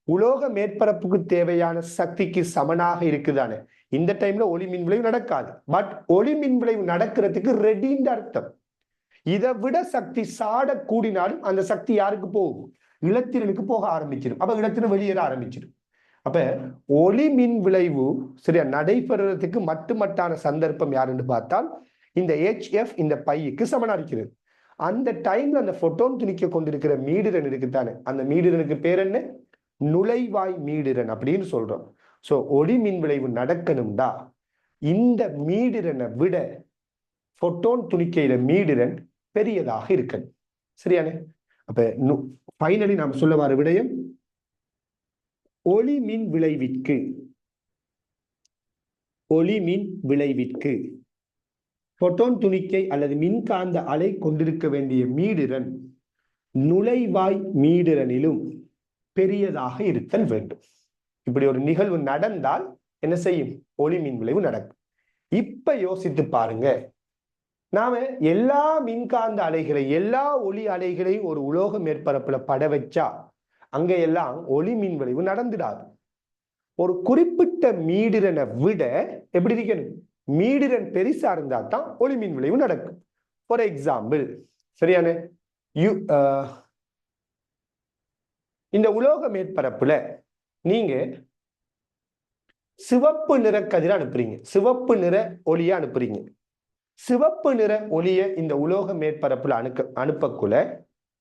உலோக மேற்பரப்புக்கு தேவையான சக்திக்கு சமனாக இருக்குதானே. இந்த டைம்ல ஒளி மின் விளைவு நடக்காது. பட் ஒளி மின் விளைவு நடக்கிறதுக்கு ரெடின்ற அர்த்தம். இதை விட சக்தி சாட கூடினாலும் அந்த சக்தி யாருக்கு போகும்? இலத்திரனுக்கு போக ஆரம்பிச்சிடும். அப்ப இலத்திரன் வெளியேற ஆரம்பிச்சிடும். அப்ப ஒளி மின் விளைவு சரியா நடைபெறதுக்கு மட்டுமட்டான சந்தர்ப்பம் யாருன்னு பார்த்தால் இந்த HF இந்த பைக்கு சமனா இருக்கிறது. அந்த டைம்ல அந்த போட்டோன் துணிக்க கொண்டிருக்கிற மீடிரன் இருக்குதானே, அந்த மீடிரனுக்கு பேர் என்ன? நுழைவாய் மீடிரன் அப்படின்னு சொல்றோம். சோ ஒளி மின் விளைவு நடக்கணும்டா இந்த மீடிரனை விட போட்டோன் துணிக்கையில மீடிரன் பெரியதாக இருக்கணும். சரியானே? அப்ப ஃபைனலி நாம் சொல்ல வர விடயம், ஒளி மின் விளைவிற்கு போட்டோன் துணிக்கை அல்லது மின்காந்த அலை கொண்டிருக்க வேண்டிய மீடிரன் நுழைவாய் மீடிரனிலும் பெரியதாக இருத்தல் வேண்டும். இப்படி ஒரு நிகழ்வு நடந்தால் என்ன செய்யும்? ஒளி மின் விளைவு நடக்கும். இப்ப யோசித்து பாருங்க, நாம எல்லா மின்காந்த அலைகளை எல்லா ஒளி அலைகளையும் ஒரு உலோக மேற்பரப்புல பட வச்சா அங்க எல்லாம் ஒளி மின் விளைவு நடந்துடாது. ஒரு குறிப்பிட்ட மீடிரனை விட எப்படி இருக்கணும்? மீடிரன் பெருசா இருந்தா தான் ஒளி மின் விளைவு நடக்கும். ஃபார் எக்ஸாம்பிள் சரியான இந்த உலோக மேற்பரப்புல நீங்க சிவப்பு நிற கதிரை அனுப்புறீங்க, சிவப்பு நிற ஒளியை அனுப்புறீங்க. சிவப்பு நிற ஒளியை இந்த உலோக மேற்பரப்புல அனுப்பக்குள்ள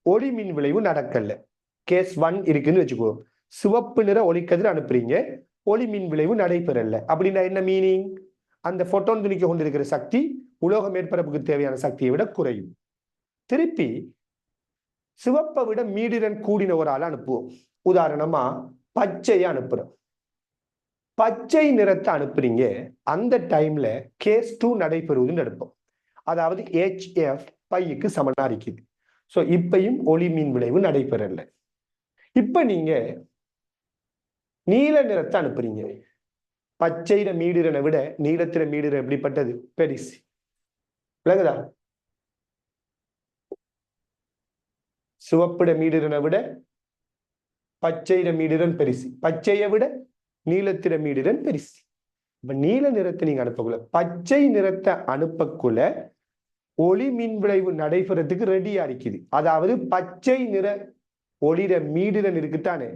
ஒளி மின் விளைவு நடக்கல. கேஸ் 1 இருக்குன்னு வச்சுக்கோ. சிவப்பு நிற ஒளிக்கதிர் அனுப்புறீங்க, ஒளி மின் விளைவு நடைபெறல. அப்படின்னா என்ன மீனிங்? அந்த போட்டோன் துணிக்க கொண்டிருக்கிற சக்தி உலோக மேற்பரப்புக்கு தேவையான சக்தியை விட குறையும். திருப்பி சிவப்பை விட மீடிரன் கூடின ஒரு ஆளை அனுப்புவோம். உதாரணமா பச்சையை அனுப்புறோம். பச்சை நிறத்தை அனுப்புறீங்க, அந்த டைம்ல கேஸ் 2 நடைபெறுவதுன்னு எடுப்போம். அதாவது HF பைக்கு சமனா இருக்குது. சோ இப்பையும் ஒளி மின் விளைவு நடைபெறல. இப்ப நீங்க நீல நிறத்தை அனுப்புறீங்க. பச்சையில மீடிரனை விட நீலத்தில மீடிரன் எப்படிப்பட்டது? பெரிசு. விளங்குதா? சிவப்பிட மீடிரனை விட பச்சையிட மீடிரன் பெரிசு. பச்சையை விட நீலத்திட மீடிரன் பெரிசு. இப்ப நீல நிறத்தை நீங்க அனுப்பக்குள்ள, பச்சை நிறத்தை அனுப்பக்குள்ள ஒளி மின் விளைவு நடைபெறத்துக்கு ரெடியா இருக்குது. அதாவது பச்சை நிற ஒளிர மீடிரன் இருக்குத்தானே,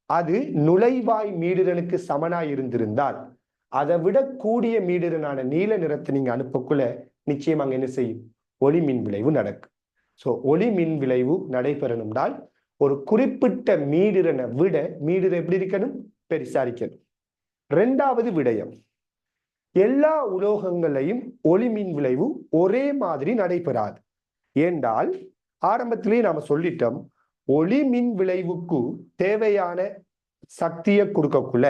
அது நுழைவாய் மீடிரனுக்கு சமனாய் இருந்திருந்தால் அதை விட கூடிய மீடிரனான நீல நிறத்தை நீங்க அனுப்பக்குள்ள நிச்சயம் அங்க என்ன செய்யும்? ஒளி மின் விளைவு நடக்கும். சோ ஒளி மின் விளைவு நடைபெறணும்னால் ஒரு குறிப்பிட்ட மீடிரனை விட மீடிரன் எப்படி இருக்கணும்? பெருசா இருக்கணும். இரண்டாவது விடயம், எல்லா உலோகங்களையும் ஒளி மின் விளைவு ஒரே மாதிரி நடைபெறாது. ஏண்டால் ஆரம்பத்திலேயே நாம சொல்லிட்டோம், ஒளி மின் விளைவுக்கு தேவையான சக்தியை கொடுக்கக்குள்ள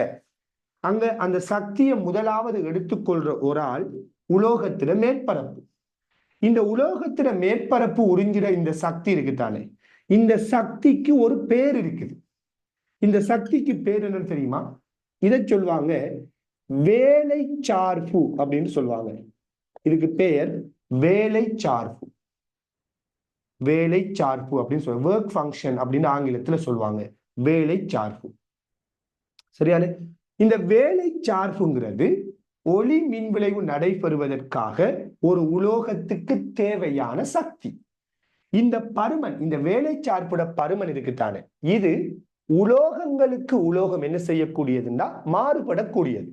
அங்க அந்த சக்தியை முதலாவது எடுத்துக்கொள்ற ஒரு ஆள் உலோகத்தில மேற்பரப்பு. இந்த உலோகத்தில மேற்பரப்பு உறிஞ்சிற இந்த சக்தி இருக்குத்தானே, இந்த சக்திக்கு ஒரு பேர் இருக்குது. இந்த சக்திக்கு பேர் என்னன்னு தெரியுமா? இதை சொல்லுவாங்க வேலை சார்பு அப்படின்னு சொல்லுவாங்க. இதுக்கு பெயர் வேலை சார்பு. வேலை சார்பு அப்படின்னு சொல்லுவாங்க. ஒர்க் ஃபங்க்ஷன் அப்படின்னு ஆங்கிலத்துல சொல்லுவாங்க. வேலை சார்பு. சரியானே? இந்த வேலை சார்புங்கிறது ஒளி மின் விளைவு நடைபெறுவதற்காக ஒரு உலோகத்துக்கு தேவையான சக்தி. இந்த பருமன், இந்த வேலை சார்புட பருமன் இருக்குத்தானே, இது உலோகங்களுக்கு உலோகம் என்ன செய்யக்கூடியதுன்னா மாறுபடக்கூடியது.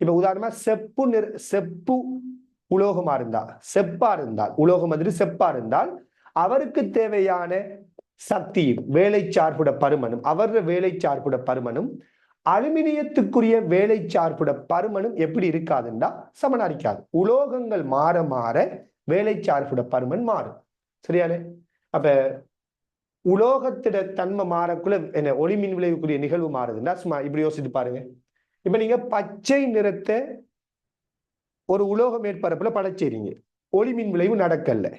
இப்ப உதாரணமா செப்பு உலோகமா இருந்தால், செப்பா இருந்தால், உலோகம் மாதிரி செப்பா இருந்தால் அவருக்கு தேவையான சக்தியும் வேலை சார்புட பருமனும், அவர வேலை சார்புட பருமனும் அலுமினியத்துக்குரிய வேலை சார்புட பருமனும் எப்படி இருக்காதுன்னா சமனா இருக்காது. உலோகங்கள் மாற மாற வேலை சார்புட பருமன் மாறும். சரியானே? அப்ப உலோகத்திட தன்மை மாறக்குள்ள என்ன ஒளி மின் விளைவுக்குரிய நிகழ்வு மாறுதுன்னா சும்மா இப்படி யோசித்து பாருங்க. இப்ப நீங்க பச்சை நிறத்தை ஒரு உலோக மேற்பரப்புல படைச்சீங்க, ஒளி மின் விளைவு நடக்கல.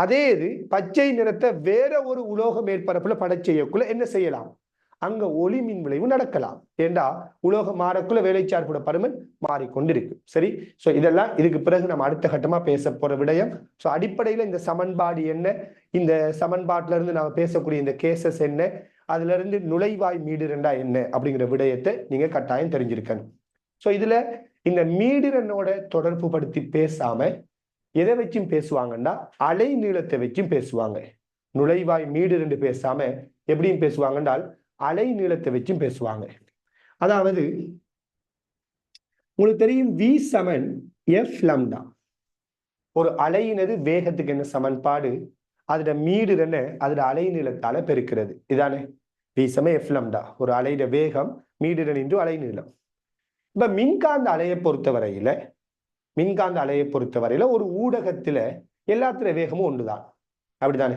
அதே இது பச்சை நிறத்தை வேற ஒரு உலோக மேற்பரப்புல படைச்செய்யக்குள்ள என்ன செய்யலாம்? அங்க ஒளி மின் விளைவு நடக்கலாம். ஏண்டா உலோகம் மாறக்குள்ள வேலை சார்புட பருமன் மாறிக்கொண்டிருக்கு. சரி, சோ இதெல்லாம் இதுக்கு பிறகு நம்ம அடுத்த கட்டமா பேச போற விடயம். சோ அடிப்படையில இந்த சமன்பாடு என்ன, இந்த சமன்பாட்டுல இருந்து நாம பேசக்கூடிய இந்த கேசஸ் என்ன, அதுல இருந்து நுழைவாய் மீடிரண்டா என்ன அப்படிங்கிற விடயத்தை நீங்க கட்டாயம் தெரிஞ்சிருக்கணும். சோ இதுல இந்த மீடிரனோட தொடர்பு படுத்தி பேசாம எதை வச்சும் பேசுவாங்கன்னா அலை நீளத்தை வச்சும் பேசுவாங்க. நுழைவாய் மீடிரண்டு பேசாம எப்படியும் பேசுவாங்கன்றால் அலை நீளத்தை வச்சும் பேசுவாங்க. அதாவது உங்களுக்கு தெரியும் V சமன் F lambda. ஒரு அலையினது வேகத்துக்கு என்ன சமன்பாடு? அதோட மீடிரனை அதோட அலை நீளத்தால பெருக்கிறது. இதானே V சமன் F lambda. ஒரு அலையிட வேகம் மீடிரன் இன்று அலை நீளம். இப்ப மின்காந்த அலையை பொறுத்தவரையில ஒரு ஊடகத்துல எல்லாத்துல வேகமும் ஒன்றுதான். அப்படித்தானே?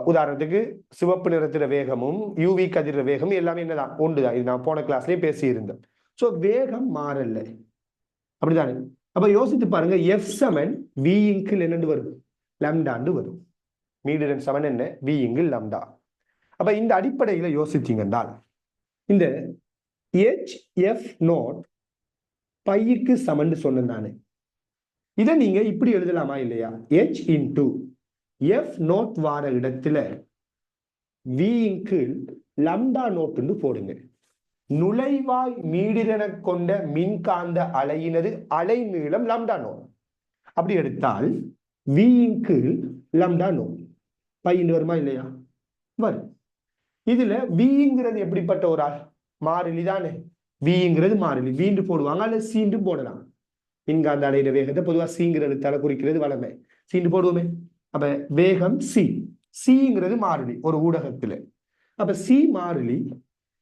உதாரணத்துக்கு சிவப்பு நிறத்தில வேகமும் யூவி கதிர வேகமும் எல்லாமே என்னதான் ஒன்றுதான். இது நான் போன கிளாஸ்லயும் பேசி இருந்தேன். சோ வேகம் மாறல. அப்படித்தானே? அப்ப யோசித்து பாருங்க, F சமன் V இங்கில் என்னண்டு வரும்? லம்டாண்டு வரும். மீடிரன் சமன் என்ன? V இங்கில் லம்டா. அப்ப இந்த அடிப்படையில யோசிச்சீங்கன்னால் இந்த HF0 பைக்கு சமன் சொன்னேன் நானு. இதை நீங்க இப்படி எழுதலாமா இல்லையா? H இன்டு F0 வார இடத்துல V இன்கீழ் லம்டா நோட்டுன்னு போடுங்க. நுழைவாய் மீடிரனை கொண்ட மின்காந்த அலையினது அலை நீளம் லம்டா நோட். அப்படி எடுத்தால் V இன்கீழ் லம்டா நோட் பையன் வருமா இல்லையா? வரும். இதுல Vங்கிறது எப்படிப்பட்ட ஒரு ஆள்? மாறிலி தானே. Vங்கிறது மாறிலி. வீண்டு போடுவாங்க அல்லது சீண்டு போடலாம். மின்காந்த அலையிட வேகத்தை பொதுவா சீங்கிற எழுத்தால குறிக்கிறது வளமை. சீண்டு போடுவோமே. அப்ப வேகம் சிங்கிறது மாறிலி ஒரு ஊடகத்துல. அப்ப சி மாறிலி,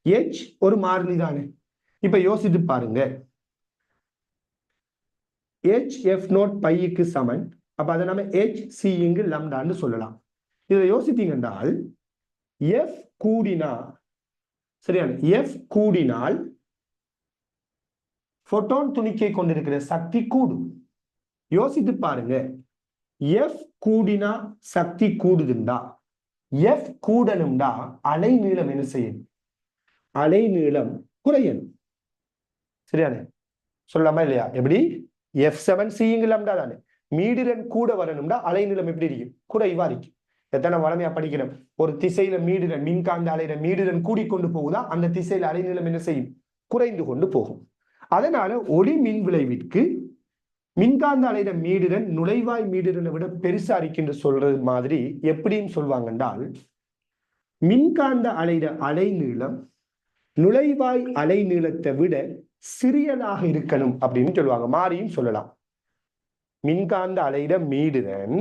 H ஒரு மாறிலி தானே. இப்ப யோசித்து பாருங்க, HF0 பைக்கு சமன். அப்ப அதை நம்ம HC இங்கு லம்டான்னு சொல்லலாம். இதை யோசித்தீங்கன்றால் F கூடினா, சரியான, F கூடினால் போட்டான் துணிக்கை கொண்டிருக்கிற சக்தி கூடும். யோசித்து பாருங்க, F கூடினா சக்தி கூடுதுண்டா, F கூடணும்டா அலை நீளம் என்ன செய்யும்? அலை நீளம் குறையணும். சரியானே? சொல்லாம இல்லையா? எப்படி F7C தானே மீடிரன் கூட வரணும்னா அலைநீளம் எப்படி இருக்கும்? குறைவா இருக்கும். எத்தனை வளமையா படிக்கணும். ஒரு திசையில மீடிரன் மின்காந்த அலையில மீடிரன் கூடிக்கொண்டு போகுதா, அந்த திசையில அலைநீளம் என்ன செய்யும்? குறைந்து கொண்டு போகும். அதனால ஒளி மின் விளைவிற்கு மின்காந்த அலையில மீடிரன் நுழைவாய் மீடிரனை விட பெருசா இருக்குன்னு சொல்றது மாதிரி எப்படின்னு சொல்லுவாங்க என்றால், மின்காந்த அலையில அலைநீளம் நுழைவாய் அலைநீளத்தை விட சிறியதாக இருக்கணும் அப்படின்னு சொல்லுவாங்க. மாறியும் சொல்லலாம். மின்காந்த அலையில மீடிரன்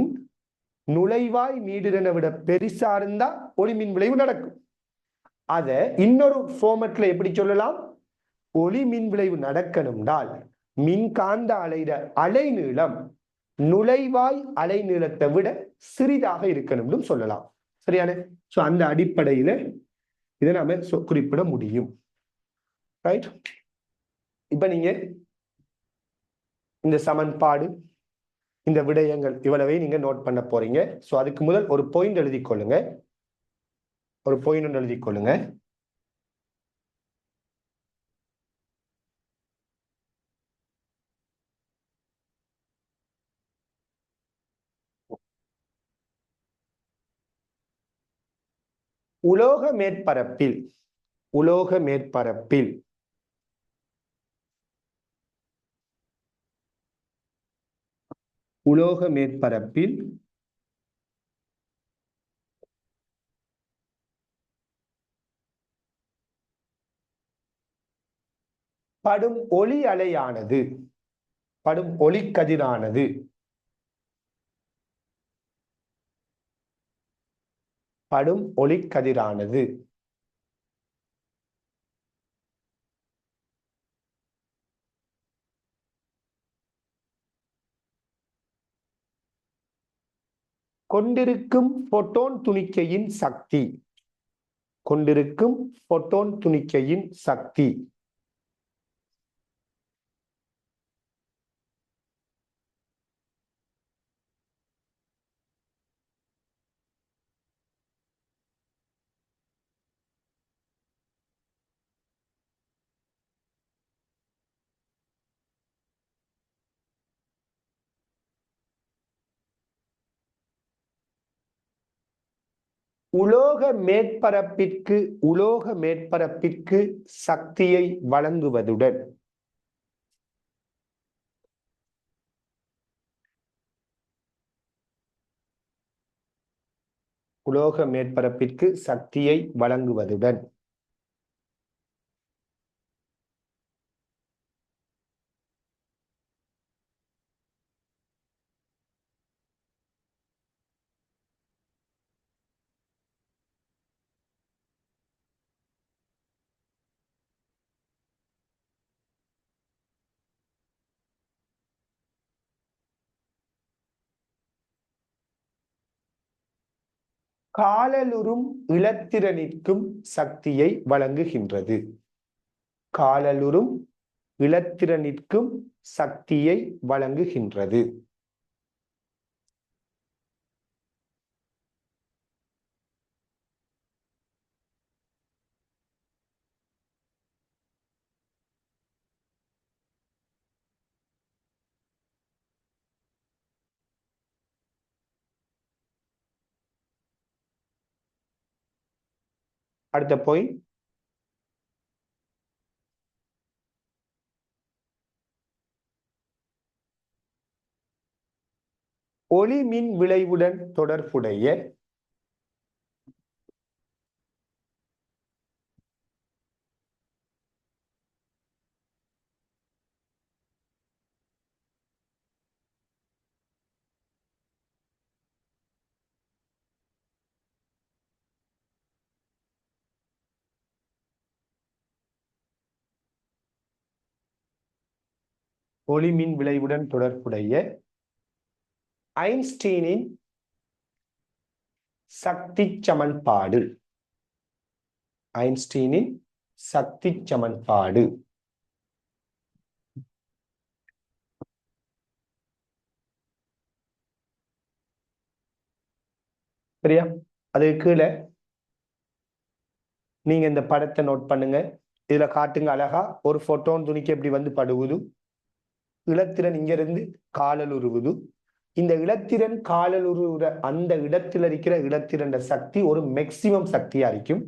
நுழைவாய் மீடிரனை விட பெருசா இருந்தா ஒளி மின் விளைவு நடக்கும். அத இன்னொரு ஃபார்மட்ல எப்படி சொல்லலாம்? ஒளி மின் விளைவு நடக்கணும்னால் மின்காந்த அலையில அலைநீளம் நுழைவாய் அலைநீளத்தை விட சிறிதாக இருக்கணும்னு சொல்லலாம். சரியான? சோ அந்த அடிப்படையில இதை நாம குறிப்பிட முடியும். ரைட்? இப்ப நீங்க இந்த சமன்பாடு இந்த விடயங்கள் இவ்வளவை நீங்க நோட் பண்ண போறீங்க. சோ அதுக்கு முதல் ஒரு பாயிண்ட் எழுதி கொள்ளுங்க. ஒரு பாயிண்ட் எழுதி கொள்ளுங்க. உலோக மேற்பரப்பில் உலோக மேற்பரப்பில் உலோக மேற்பரப்பில் படும் ஒளி அலையானது படும் ஒளிக்கதிரானது படும் ஒளிக்கதிரானது கொண்டிருக்கும் போட்டோன் துணிக்கையின் சக்தி கொண்டிருக்கும் போட்டோன் துணிக்கையின் சக்தி உலோக மேற்பரப்பிற்கு சக்தியை வழங்குவதுடன் உலோக மேற்பரப்பிற்கு சக்தியை வழங்குவதுடன் காலலுறும் இலத்திரனிற்கும் சக்தியை வழங்குகின்றது. காலலுறும் இலத்திரனிற்கும் சக்தியை வழங்குகின்றது. அடுத்த பாயிண்ட், ஒளி மின் விளைவுடன் தொடர்புடைய ஒளி மின் விளைவுடன் தொடர்புடைய ஐன்ஸ்டீனின் சக்தி சமன்பாடு ஐன்ஸ்டீனின் சக்தி சமன்பாடு சரியா? அதுக்கு கீழே நீங்க இந்த படத்தை நோட் பண்ணுங்க. இதுல காட்டுங்க அழகா ஒரு போட்டோன் துணிக்கு எப்படி வந்து படுகுது, இலத்திரன் இங்க இருந்து காலல் உருவுது. இந்த இலத்திரன் காலல் உருவுற அந்த இடத்துல இருக்கிற இலத்திரன் சக்தி ஒரு மேக்சிமம் சக்தியா இருக்கும்.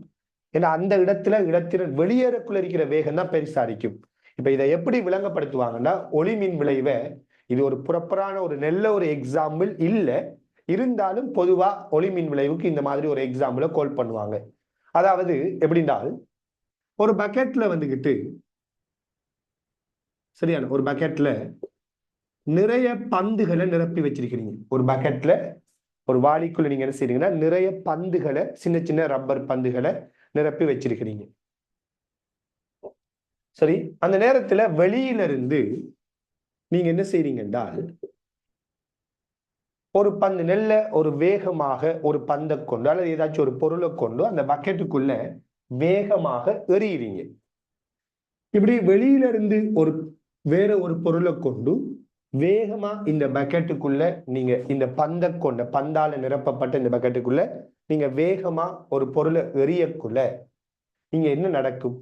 ஏன்னா அந்த இடத்துல இலத்திரன் வெளியேறக்குள்ள இருக்கிற வேகம் தான் பெருசா இருக்கும். இப்ப இதை எப்படி விளங்கப்படுத்துவாங்கன்னா, ஒளிமின் விளைவை இது ஒரு ப்ராப்பரான ஒரு நல்ல ஒரு எக்ஸாம்பிள் இல்ல, இருந்தாலும் பொதுவா ஒளிமின் விளைவுக்கு இந்த மாதிரி ஒரு எக்ஸாம்பிளை கோல் பண்ணுவாங்க. அதாவது எப்படின்றால், ஒரு பக்கெட்ல வந்துகிட்டு சரியான ஒரு பக்கெட்ல நிறைய பந்துகளை நிரப்பி வச்சிருக்கிறீங்க. ஒரு பக்கெட்ல ஒரு வாளிக்குள்ள நீங்க என்ன செய்றீங்கன்னா, நிறைய பந்துகளை சின்ன சின்ன ரப்பர் பந்துகளை நிரப்பி வச்சிருக்கிறீங்க. சரி, அந்த நேரத்துல வெளியில இருந்து நீங்க என்ன செய்றீங்க என்றால், ஒரு பந்து நெல்ல ஒரு வேகமாக ஒரு பந்தை கொண்டு அல்லது ஏதாச்சும் ஒரு பொருளை கொண்டு அந்த பக்கெட்டுக்குள்ள வேகமாக எறிகிறீங்க. இப்படி வெளியில இருந்து ஒரு வேற ஒரு பொருளை கொண்டு வேகமா இந்த பக்கெட்டுக்குள்ள நீங்க இந்த பந்தை கொண்ட பந்தால நிரப்பப்பட்ட இந்த பக்கெட்டுக்குள்ள நீங்க வேகமா ஒரு பொருளை எறியக்குள்ள நீங்க என்ன நடக்கும்?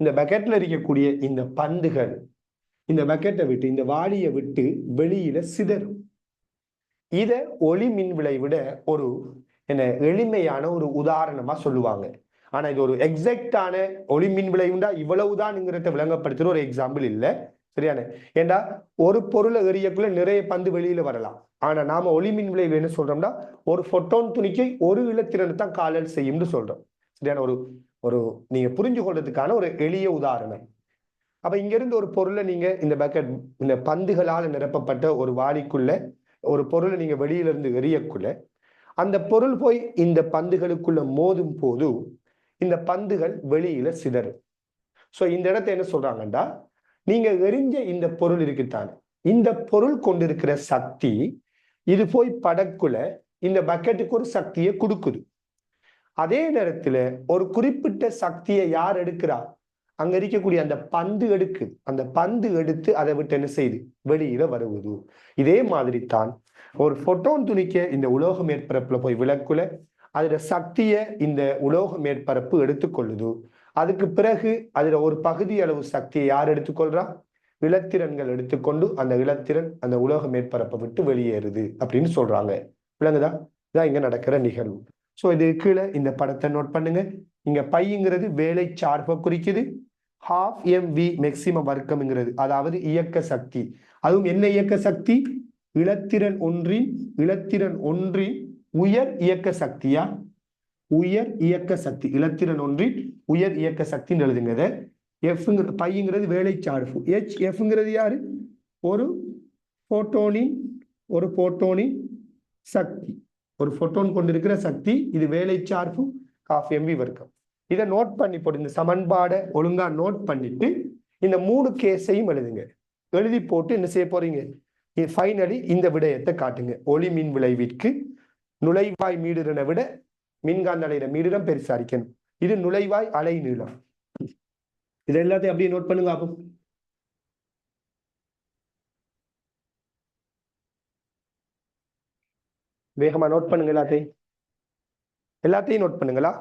இந்த பக்கெட்ல இருக்கக்கூடிய இந்த பந்துகள் இந்த பக்கெட்டை விட்டு இந்த வாளியை விட்டு வெளியில சிதறும். இத ஒளி மின் விளைவிட ஒரு என்ன எளிமையான ஒரு உதாரணமா சொல்லுவாங்க. ஆனா இது ஒரு எக்ஸாக்டான ஒளி மின் விளைவுண்டா இவ்வளவுதான்ங்கிறத விளங்கப்படுத்துற ஒரு எக்ஸாம்பிள் இல்ல. சரியான? ஏண்டா ஒரு பொருளை எறியக்குள்ள நிறைய பந்து வெளியில வரலாம். ஆனா நாம ஒளி மின் விளைவு என்ன சொல்றோம்னா, ஒரு போட்டோன் துணிக்கை ஒரு இலத்திரனை தான் காலல் செய்யும்னு சொல்றோம். சரியான? ஒரு ஒரு நீங்க புரிஞ்சு கொள்றதுக்கான ஒரு எளிய உதாரணம். அப்ப இங்க இருந்து ஒரு பொருளை நீங்க இந்த பக்கெட் இந்த பந்துகளால் நிரப்பப்பட்ட ஒரு வாளிக்குள்ள ஒரு பொருளை நீங்க வெளியில இருந்து எறியக்குள்ள அந்த பொருள் போய் இந்த பந்துகளுக்குள்ள மோதும் போது இந்த பந்துகள் வெளியில சிதறும். சோ இந்த இடத்தை என்ன சொல்றாங்கன்னா, நீங்க எரிஞ்ச இந்த பொருள் இருக்குத்தானே, இந்த பொருள் கொண்டிருக்கிற சக்தி இது போய் படக்குள்ள இந்த பக்கெட்டுக்கு ஒரு சக்தியை கொடுக்குது. அதே நேரத்துல ஒரு குறிப்பிட்ட சக்தியை யார் எடுக்கிறா? அங்க இருக்கக்கூடிய அந்த பந்து எடுக்குது. அந்த பந்து எடுத்து அதை விட்டு என்ன செய்யுது? வெளியில வருவது. இதே மாதிரி தான் ஒரு போட்டோன் துணிக்க இந்த உலோக மேற்பரப்புல போய் விளக்குல அதோட சக்தியை இந்த உலோக மேற்பரப்பு எடுத்துக்கொள்ளுது. அதுக்கு பிறகு அதுல ஒரு பகுதி அளவு சக்தியை யார் எடுத்துக்கொள்றா? இலத்திரன்கள் எடுத்துக்கொண்டு அந்த இலத்திரன் அந்த உலோக மேற்பரப்பை விட்டு வெளியேறுது அப்படின்னு சொல்றாங்க. விளங்குதா? இதான் இங்க நடக்கிற நிகழ்வு. சோ இது கீழே இந்த படத்தை நோட் பண்ணுங்க. இங்க பைங்கிறது வேலை சார்பை குறிக்குது. ஹாஃப் எம் வி மேக்சிமம் வர்க்கம்ங்கிறது அதாவது இயக்க சக்தி. அதுவும் என்ன இயக்க சக்தி? இலத்திரன் ஒன்றின் உயர் இயக்க சக்தியா? உயர் இயக்க சக்தி. இலத்திரன் ஒன்றின் உயர் இயக்க சக்தின்னு எழுதுங்க. எஃப்ங்கிறது பைங்கிறது வேலை சார்பு. எச் எஃப்ங்கிறது யாரு? ஒரு போட்டோனின் சக்தி. ஒரு போட்டோன் கொண்டிருக்கிற சக்தி. இது வேலை சார்பு ஹாஃப் எம்பி வர்க்கம். இதை நோட் பண்ணி போட்டு இந்த சமன்பாடை ஒழுங்கா நோட் பண்ணிட்டு இந்த 3 கேஸையும் எழுதுங்க. எழுதி போட்டு என்ன செய்ய போறீங்க? ஃபைனலி இந்த விடயத்தை காட்டுங்க. ஒளி மின் விளைவிற்கு நுழைவாய் மீடுறனை விட மின்காந்த அலையிற மீடுரம் பெருசா இருக்கணும். இது நுழைவாய் அலை நீளம். இது எல்லாத்தையும் அப்படியே நோட் பண்ணுங்க. ஆகும் வேகமா நோட் பண்ணுங்க. எல்லாத்தையும் நோட் பண்ணுங்களா?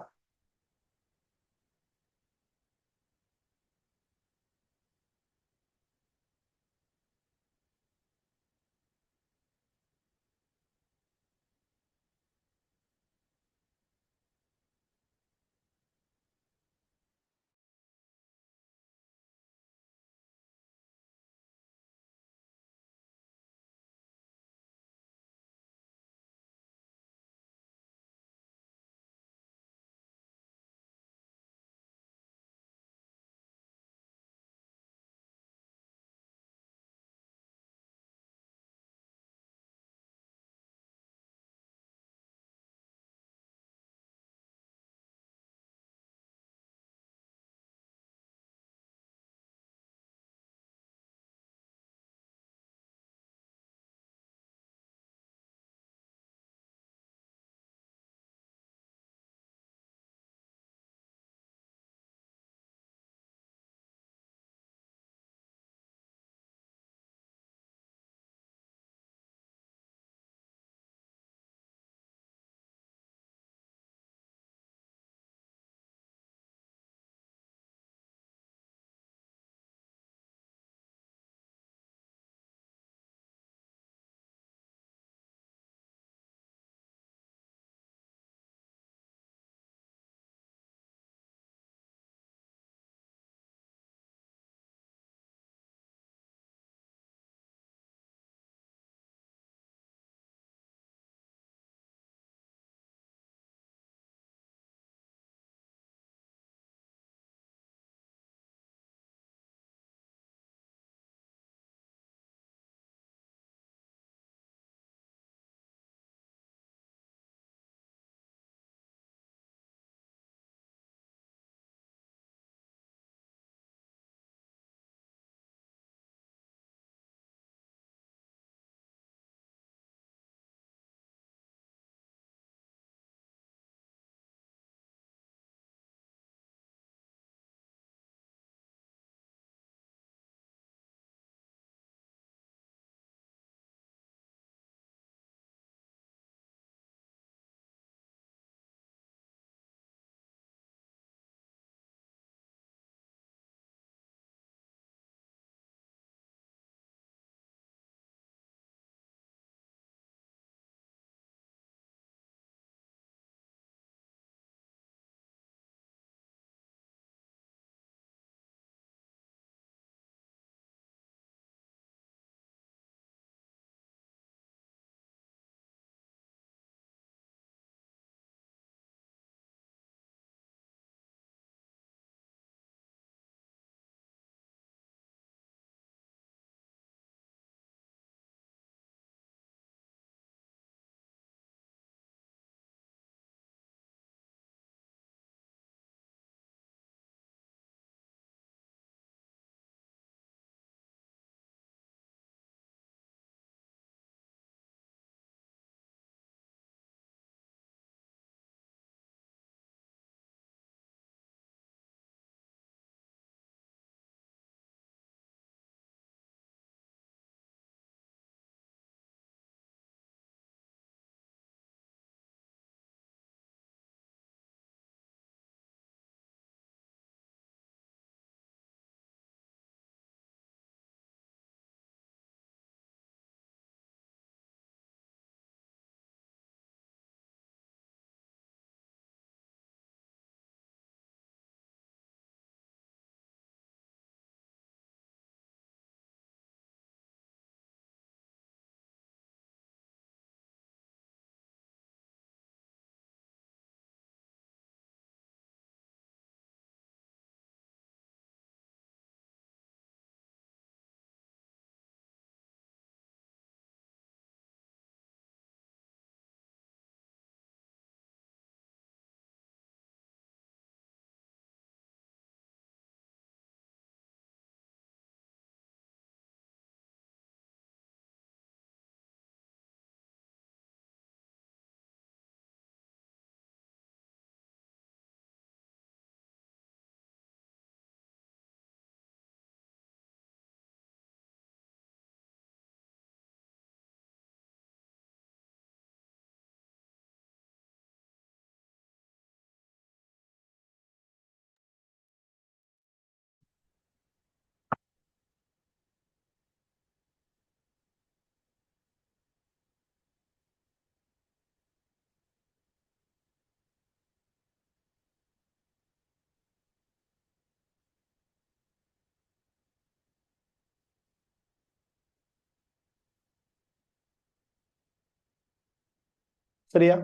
சரியா?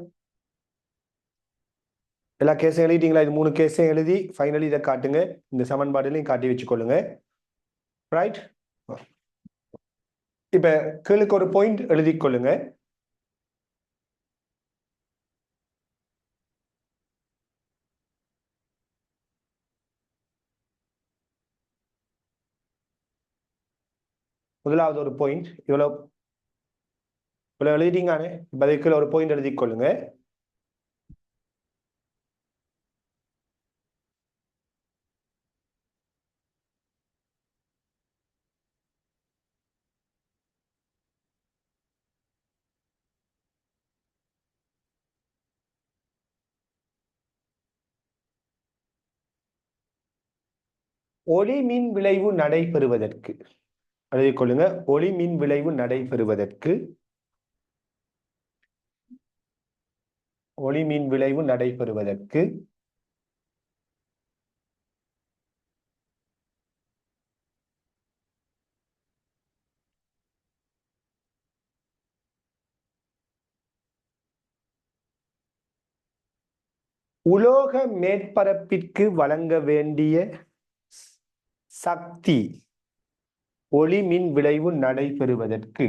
எல்லா கேஸையும் எழுதிட்டீங்களா? இது 3 கேஸையும் எழுதி ஃபைனலி இதை காட்டுங்க. இந்த சமன்பாடுலையும் காட்டி வச்சுக்கொள்ளுங்க. ரைட். இப்ப கீழுக்கு ஒரு பாயிண்ட் எழுதி கொள்ளுங்க. முதலாவது ஒரு பாயிண்ட் இவ்வளவு எழுதிட்டீங்கானே. இப்ப அதுக்குள்ள ஒரு பாயிண்ட் எழுதி கொள்ளுங்க. ஒளி மின் விளைவு நடைபெறுவதற்கு எழுதிக் கொள்ளுங்க. ஒளி மின் விளைவு நடைபெறுவதற்கு ஒளி மின் விளைவு நடைபெறுவதற்கு உலோக மேற்பரப்பிற்கு வழங்க வேண்டிய சக்தி ஒளி மின் விளைவு நடைபெறுவதற்கு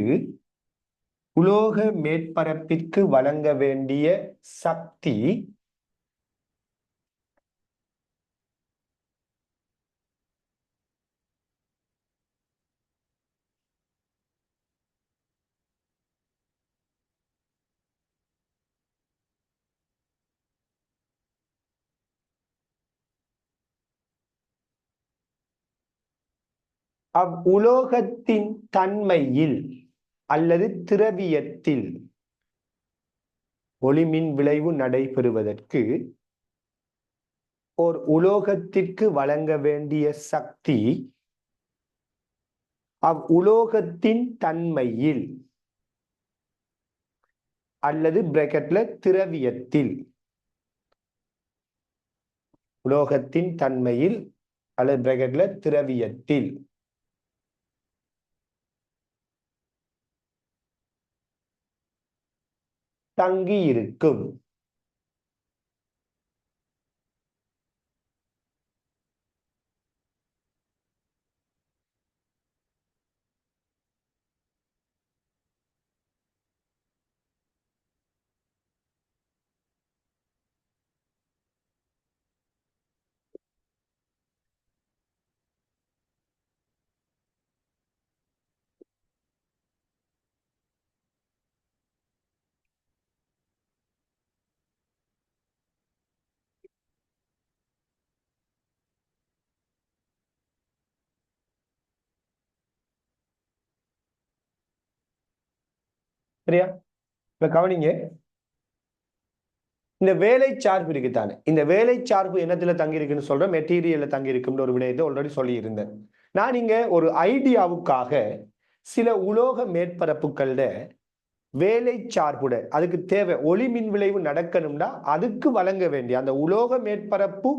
உலோக மேற்பரப்பிற்கு வழங்க வேண்டிய சக்தி அவ்வுலோகத்தின் தன்மையில் அல்லது திரவியத்தில் ஒளிமின் விளைவு நடைபெறுவதற்கு ஓர் உலோகத்திற்கு வழங்க வேண்டிய சக்தி அவ்வுலோகத்தின் தன்மையில் அல்லது பிராக்கெட்ல திரவியத்தில் உலோகத்தின் தன்மையில் அல்லது பிராக்கெட்ல திரவியத்தில் தங்கி இருக்கும். சரியா? இப்ப கவனிங்க. இந்த வேலை சார்பு இருக்குதானே, இந்த வேலை சார்பு என்னத்துல தங்கி இருக்குன்னு சொல்ற மெட்டீரியல்ல தங்கி இருக்குன்னு ஒரு விடயத்தை ஆல்ரெடி சொல்லி இருந்தேன். நான் இங்க ஒரு ஐடியாவுக்காக சில உலோக மேற்பரப்புகள்ல வேலை சார்புட அதுக்கு தேவை ஒளி மின் விளைவு நடக்கணும்னா அதுக்கு வழங்க வேண்டிய அந்த உலோக மேற்பரப்பு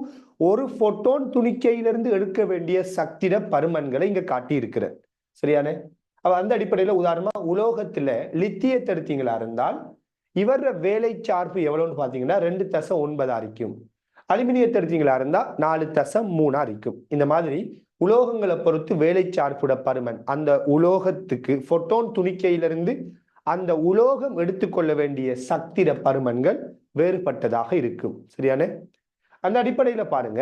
ஒரு போட்டோன் துணிக்கையிலிருந்து எடுக்க வேண்டிய சக்திட பருமன்களை இங்க காட்டி இருக்கிறேன். சரியானே? அவ அந்த அடிப்படையில உதாரணமா உலோகத்துல லித்தியத்தை எடுத்தீங்களா இருந்தால் இவர வேலை சார்பு எவ்வளவுன்னு பாத்தீங்கன்னா 2.9 அரிக்கும். அலுமினியத்தை எடுத்தீங்களா இருந்தா 4.3 அரிக்கும். இந்த மாதிரி உலோகங்களை பொறுத்து வேலை சார்புட பருமன் அந்த உலோகத்துக்கு போட்டோன் துணிக்கையிலிருந்து அந்த உலோகம் எடுத்துக்கொள்ள வேண்டிய சக்திட பருமன்கள் வேறுபட்டதாக இருக்கும். சரியானே? அந்த அடிப்படையில பாருங்க,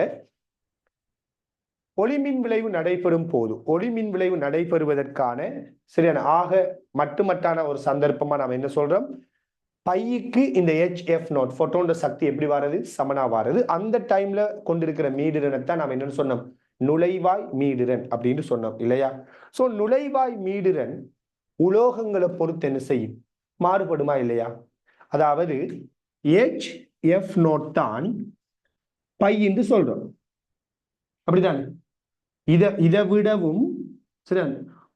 ஒளிமின் விளைவு நடைபெறும் போது ஒளிமின் விளைவு நடைபெறுவதற்கான சரியான ஆக மட்டுமட்டான ஒரு சந்தர்ப்பமா நாம் என்ன சொல்றோம், பைக்கு இந்த HF0 போட்டோன் சக்தி எப்படி வாரது, சமனா வாரது. அந்த டைம்ல கொண்டிருக்கிற மீடிரனத்தான் நாம் என்னன்னு சொன்னோம், நுழைவாய் மீடிரன் அப்படின்னு சொன்னோம் இல்லையா? சோ நுழைவாய் மீடிரன் உலோகங்களை பொறுத்து என்ன செய்யும், மாறுபடுமா இல்லையா? அதாவது HF0 தான் பை என்று சொல்றோம், அப்படித்தானே? இதை விடவும் சரி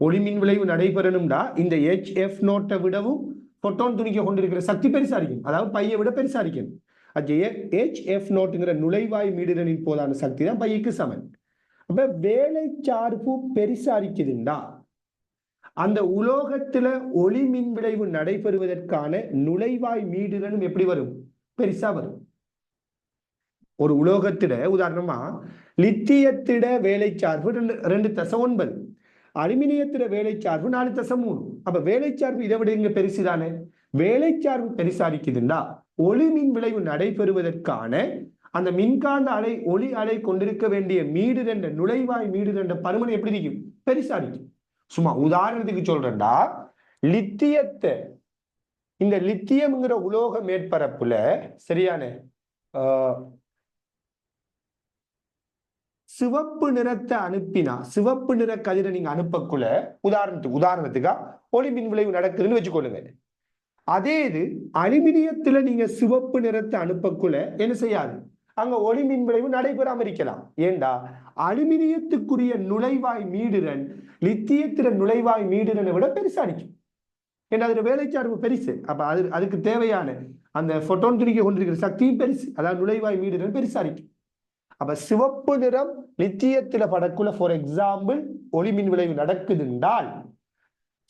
ஒளிமின் விளைவு நடைபெறணும்டா இந்த HF0 விடவும் போட்டோன் துணிக்க கொண்டிருக்கிற சக்தி பெருசா இருக்கும், அதாவது பையை விட பெருசா இருக்கும். HF0ங்கிற நுழைவாய் மீடிரனின் போதான சக்தி தான் பைக்கு சமன். அப்ப வேலை சார்பு பெருசா இருக்குதுண்டா அந்த உலோகத்துல ஒளி மின் விளைவு நடைபெறுவதற்கான நுழைவாய் மீடுதலும் எப்படி வரும்? பெருசா வரும். ஒரு உலோகத்திட உதாரணமா லித்தியத்திட வேலை சார்பு 2.9, அலுமினியத்திட வேலை சார்பு 4.3. அப்ப வேலை சார்பு இதை விட இங்க பெருசுதானே. வேலை சார்பு பெருசா இருக்குதுண்டா ஒளி மின் விளைவு நடைபெறுவதற்கான அந்த மின்காந்த அலை ஒளி அலை கொண்டிருக்க வேண்டிய மீடு ரெண்ட நுழைவாய் மீடு ரெண்ட பருமன் எப்படி இருக்கும்? பெருசா இருக்கும். சும்மா உதாரணத்துக்கு சொல்றேன்டா, லித்தியத்தை இந்த லித்தியம்ங்கிற உலோக மேற்பரப்புல சரியான சிவப்பு நிறத்தை அனுப்பினா, சிவப்பு நிற கதிரை நீங்க அனுப்பக்குள்ள உதாரணத்துக்கா ஒளி மின் விளைவு நடக்குதுன்னு வச்சுக்கொள்ளுங்க. அதே இது அலுமினியத்துல நீங்க சிவப்பு நிறத்தை அனுப்பக்குள்ள என்ன செய்யாது? அங்க ஒளி மின் விளைவு நடைபெறாம இருக்கலாம். ஏண்டா அலுமினியத்துக்குரிய நுழைவாய் மீடுரன் லித்தியத்தில நுழைவாய் மீடுரனை விட பெருசா இருக்கும். ஏன்னா அதோட வேலைச்சார்பு பெருசு. அப்ப அதுக்கு தேவையான அந்த போட்டோன் துணிக்க கொண்டிருக்கிற சக்தியும் பெருசு. அதாவது நுழைவாய் மீடுரன் பெருசா இருக்கும். அப்ப சிவப்பு நிறம் லித்தியத்தில படக்குள்ள ஃபார் எக்ஸாம்பிள் ஒளி மின் விளைவு நடக்குதுன்றால்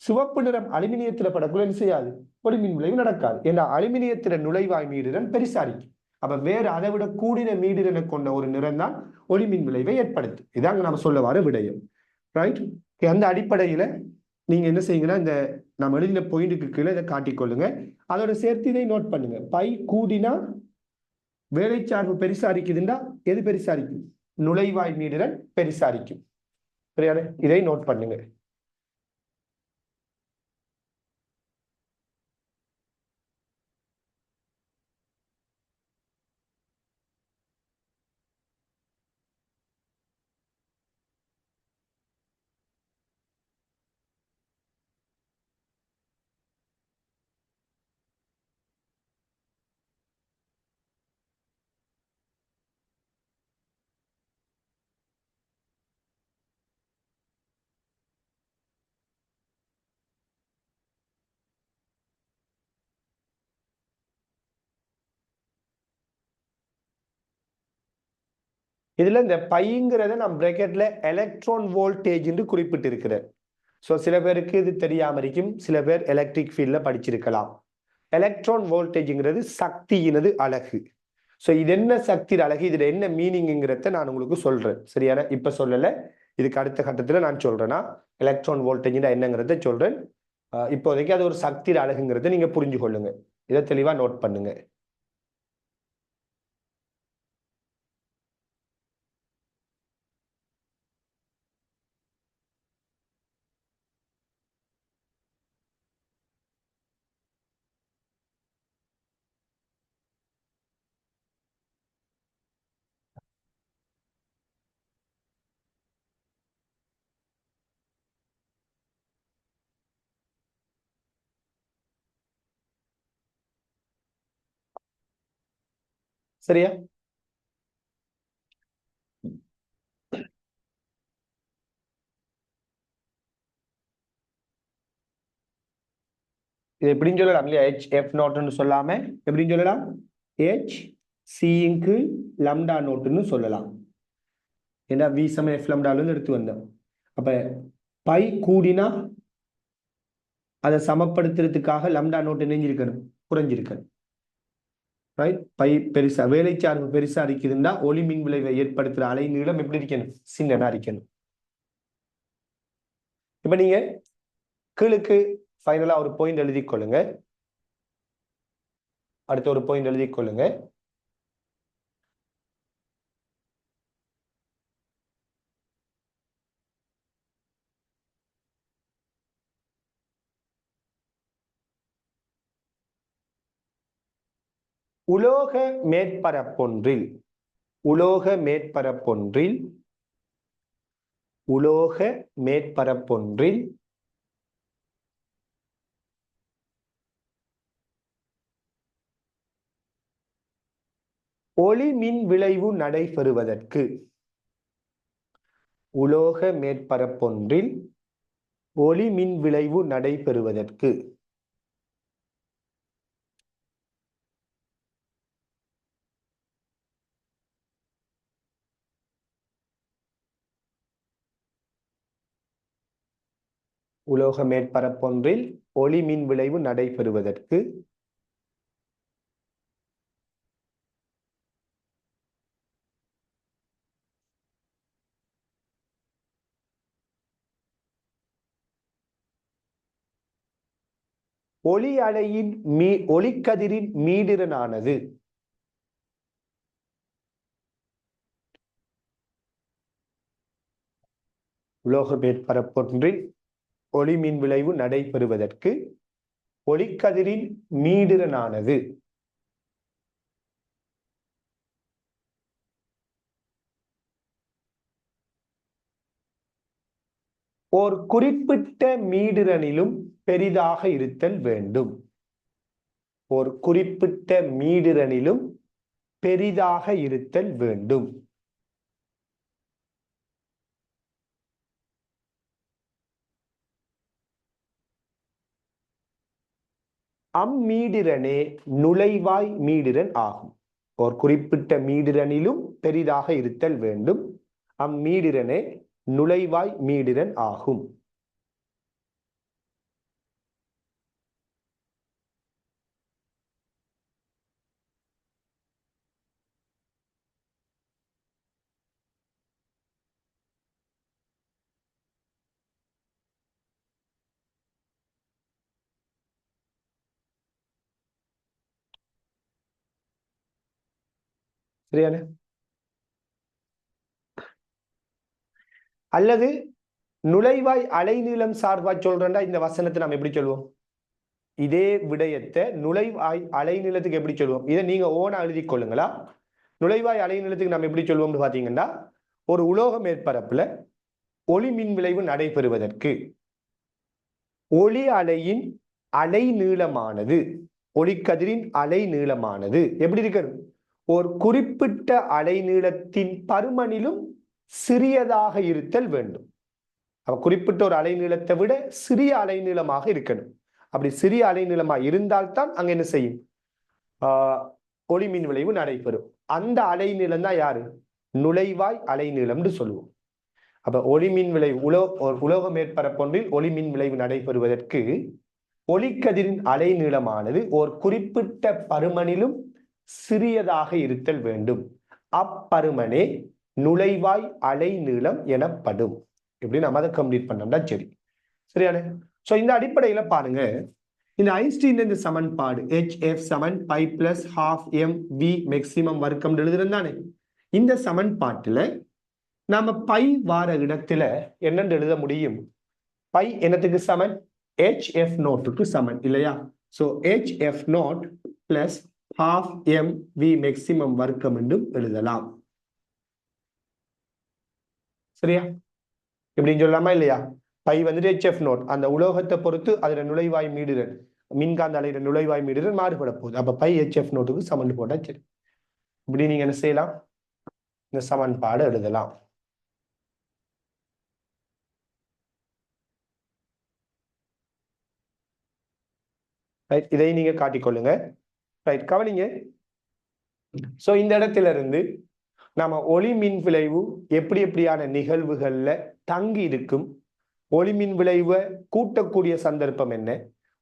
சிவப்பு நிறம் அலுமினியத்தில படக்குள்ள என்ன செய்யாது? ஒளி மின் விளைவு நடக்காது. ஏன்னா அலுமினியத்தில நுழைவாய் மீடுரன் பெருசா இருக்கும். அப்ப வேறு அதை விட கூடின மீடுரனை கொண்ட ஒரு நிறம் தான் ஒளி மின் விளைவை ஏற்படுத்தும். இதாங்க நம்ம சொல்ல வர விடயம். ரைட்? அந்த அடிப்படையில நீங்க என்ன செய்யுங்கன்னா, இந்த நம்ம எழுதின பாயிண்ட்டுக்கு கீழே இதை காட்டிக்கொள்ளுங்க. அதோட சேர்த்து இதை நோட் பண்ணுங்க. பை கூடினா வேலைச்சார்பு பெருசா இருக்குதுண்டா எது பெருசா இருக்கும்? நுழைவாய் மீடுரன் பெருசா இருக்கும். சரியான? இதை நோட் பண்ணுங்க. இதுல இந்த பைங்கிறத நான் பிரேக்கெட்ல எலக்ட்ரான் வோல்டேஜ் என்று குறிப்பிட்டு இருக்கிறேன். ஸோ சில பேருக்கு இது தெரியாம இருக்கும். சில பேர் எலக்ட்ரிக் ஃபீல்ட்ல படிச்சிருக்கலாம். எலக்ட்ரான் வோல்டேஜ்ங்கிறது சக்தியினது அலகு. ஸோ இது என்ன சக்தி அலகு, இதுல என்ன மீனிங்கிறத நான் உங்களுக்கு சொல்றேன். சரியான? இப்ப சொல்லல, இதுக்கு அடுத்த கட்டத்துல நான் சொல்றேன்னா எலக்ட்ரான் வோல்டேஜ் என்னங்கிறத சொல்றேன். இப்போதைக்கு அது ஒரு சக்தி அலகுங்கிறத நீங்க புரிஞ்சு கொள்ளுங்க. இதை தெளிவா நோட் பண்ணுங்க. சரியா? இது எப்படின்னு சொல்லலாம் இல்லையா? ஹெச் எஃப் நோட்னு சொல்லாம எப்படின்னு சொல்லலாம்? ஹெச் சிங்கு லம்டா நோட்டுன்னு சொல்லலாம். ஏன்னா வி சம எஃப் லம்டால எடுத்து வந்தோம். அப்ப பை கூடினா அதை சமப்படுத்துறதுக்காக லம்டா நோட்டு நெஞ்சிருக்கணும், குறைஞ்சிருக்கணும். ரைட்? பை பெருசா வேலைச்சார்பு பெருசா இருக்குதுன்னா ஒளி மின் விளைவை ஏற்படுத்துற அலை நீளம் எப்படி இருக்கணும்? சின்னதா இருக்கணும். இப்ப நீங்க கீழுக்கு ஃபைனலா ஒரு பாயிண்ட் எழுதி கொள்ளுங்க. அடுத்த ஒரு பாயிண்ட் எழுதி கொள்ளுங்க. உலோக மேற்பரப்பொன்றில் உலோக மேற்பரப்பொன்றில் உலோக மேற்பரப்பொன்றில் ஒளி மின் விளைவு நடைபெறுவதற்கு உலோக மேற்பரப்பொன்றில் ஒளி மின் விளைவு நடைபெறுவதற்கு உலோக மேற்பரப்பொன்றில் ஒளி மின் விளைவு நடைபெறுவதற்கு ஒளி அலையின் ஒளிக்கதிரின் மீடிரனானது உலோக மேற்பரப்பொன்றில் ஒளி மின் விளைவு நடைபெறுவதற்கு ஒளிக்கதிரின் மீடிரனானது ஒரு குறிப்பிட்ட மீடிரனிலும் பெரிதாக இருத்தல் வேண்டும். ஒரு குறிப்பிட்ட மீடிரனிலும் பெரிதாக இருத்தல் வேண்டும். அம்மீடிரனே நுழைவாய் மீடிரன் ஆகும். ஒரு குறிப்பிட்ட மீடிரனிலும் பெரிதாக இருத்தல் வேண்டும். அம்மீடிரனே நுழைவாய் மீடிரன் ஆகும். சரியான அல்லது நுழைவாய் அலைநீளம் சார்பாய் சொல்றேன்டா இந்த வசனத்தை நாம் எப்படி சொல்லுவோம்? இதே விடயத்தை நுழைவாய் அலைநீளத்துக்கு எப்படி சொல்லுவோம்? இதை நீங்க ஓனா எழுதி கொள்ளுங்களா. நுழைவாய் அலைநீளத்துக்கு நம்ம எப்படி சொல்லுவோம்னு பாத்தீங்கன்னா, ஒரு உலோக மேற்பரப்புல ஒளி மின் விளைவு நடைபெறுவதற்கு ஒளி அலையின் அலைநீளமானது ஒளிக்கதிரின் அலைநீளமானது எப்படி இருக்கிறது? ஒரு குறிப்பிட்ட அலைநீளத்தின் பருமனிலும் சிறியதாக இருத்தல் வேண்டும். குறிப்பிட்ட ஒரு அலைநீளத்தை விட சிறிய அலைநீளமாக இருக்கணும். அப்படி சிறிய அலைநீளமாக இருந்தால்தான் அங்க என்ன செய்யும்? ஒளி மின் விளைவு நடைபெறும். அந்த அலைநீளம் தான் யாரு? நுழைவாய் அலைநீளம்னு சொல்லுவோம். அப்ப ஒளி மின் விளைவு உலோக மேற்பரப்பொன்றில் ஒளி மின் விளைவு நடைபெறுவதற்கு ஒளிக்கதிரின் அலைநீளமானது ஒரு குறிப்பிட்ட பருமனிலும் சிறியதாக இருத்தல் வேண்டும். அப்பருமனே நுழைவாய் அலைநீளம் எனப்படும். எப்படி நம்ம அதை கம்ப்ளீட் பண்ணோம்னா சரி. சரியான சோ இந்த அடிப்படையில பாருங்க, இந்த ஐன்ஸ்டீன் இந்த சமன்பாடு HF சமன் பை பிளஸ் ½ mv மேக்சிமம் வர்க்கம் எழுதுறதானே. இந்த சமன்பாட்டுல நாம பை வார இடத்துல என்னன்னு எழுத முடியும்? பை என்னத்துக்கு சமன்? HF நோட்டுக்கு சமன் இல்லையா? So HF naught plus ½ mv maximum வர்க்கம் என்றும் எழுதலாம். சரியா? இப்படின்னு சொல்லலாமா இல்லையா? பை வந்துட்டு HF நோட், அந்த உலோகத்தை பொறுத்து அதுல நுழைவாய் மீடிரன், மின்காந்த அலையில நுழைவாய் மீடிரன் மாறுபட போகுது. அப்ப பை HF நோட்டுக்கு சமன் போட்டா சரி. இப்படி நீங்க என்ன செய்யலாம்? இந்த சமன்பாடு எழுதலாம். ரைட், இதை நீங்க காட்டிக்கொள்ளுங்க. ரைட், கவனிங்க. சோ இந்த இடத்துல இருந்து நாம ஒளி மின் விளைவு எப்படி எப்படியான நிகழ்வுகள்ல தங்கி இருக்கும், ஒளி மின் விளைவை கூட்டக்கூடிய சந்தர்ப்பம் என்ன,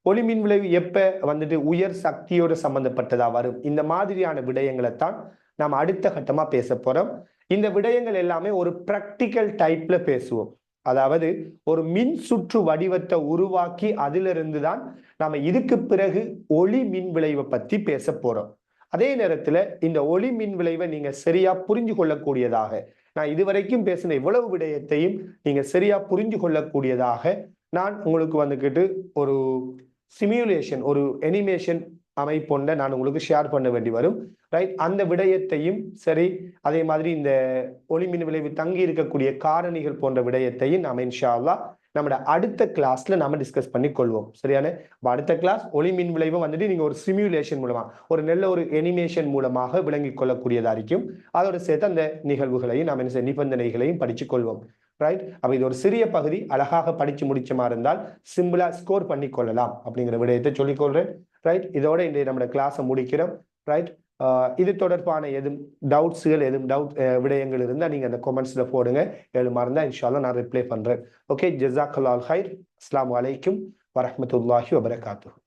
ஒளி மின் விளைவு எப்ப வந்துட்டு உயர் சக்தியோட சம்பந்தப்பட்டதா வரும், இந்த மாதிரியான விடயங்களை தான் நாம் அடுத்த கட்டமா பேச போறோம். இந்த விடயங்கள் எல்லாமே ஒரு பிராக்டிக்கல் டைப்ல பேசுவோம். அதாவது ஒரு மின் சுற்று வடிவத்தை உருவாக்கி அதிலிருந்து தான் நாம இதுக்கு பிறகு ஒளி மின் விளைவை பத்தி பேச போறோம். அதே நேரத்துல இந்த ஒளி மின் விளைவை நீங்க சரியா புரிஞ்சு கொள்ளக்கூடியதாக, நான் இதுவரைக்கும் பேசின இவ்வளவு விடயத்தையும் நீங்க சரியா புரிஞ்சு கொள்ளக்கூடியதாக நான் உங்களுக்கு வந்துக்கிட்டு ஒரு சிமுலேஷன், ஒரு அனிமேஷன் அமைப்பொண்ட நான் உங்களுக்கு ஷேர் பண்ண வேண்டி வரும். ரைட், அந்த விடயத்தையும் சரி, அதே மாதிரி இந்த ஒளி மின் விளைவு தங்கி இருக்கக்கூடிய காரணிகள் போன்ற விடயத்தையும் நாம இன்ஷா அல்லாஹ் நம்மளோட அடுத்த கிளாஸ்ல நாம டிஸ்கஸ் பண்ணி கொள்வோம். சரியான? அடுத்த கிளாஸ் ஒளி மின் விளைவு வந்துட்டு நீங்க ஒரு சிமுலேஷன் மூலமா, ஒரு நல்ல ஒரு அனிமேஷன் மூலமாக விளங்கிக் கொள்ளக்கூடியதா இருக்கும். அதோட சேர்த்து அந்த நிகழ்வுகளையும் நாம் என்ன நிபந்தனைகளையும் படிச்சு கொள்வோம். ரைட், அப்ப இது ஒரு சிறிய பகுதி, அழகாக படிச்சு முடிச்ச மாதிரி இருந்தால் சிம்பிளா ஸ்கோர் பண்ணி கொள்ளலாம் அப்படிங்கிற விடயத்தை சொல்லிக்கொள்றேன். ரைட், இதோட இன்றைய நம்மளோட கிளாஸை முடிக்கிறோம். ரைட், இது தொடர்பான எதுவும் டவுட்ஸுகள் விடயங்கள் இருந்தால் நீங்கள் அந்த கொமெண்ட்ஸ்ல போடுங்க. ஏழுமா இருந்தால் இன்ஷால்லா நான் ரிப்ளை பண்றேன். ஓகே, ஜஸாக்கல்லாஹ் ஹைர். அஸ்ஸலாமு அலைக்கும் வரஹ்மத்துல்லாஹி வபரகாத்துஹு.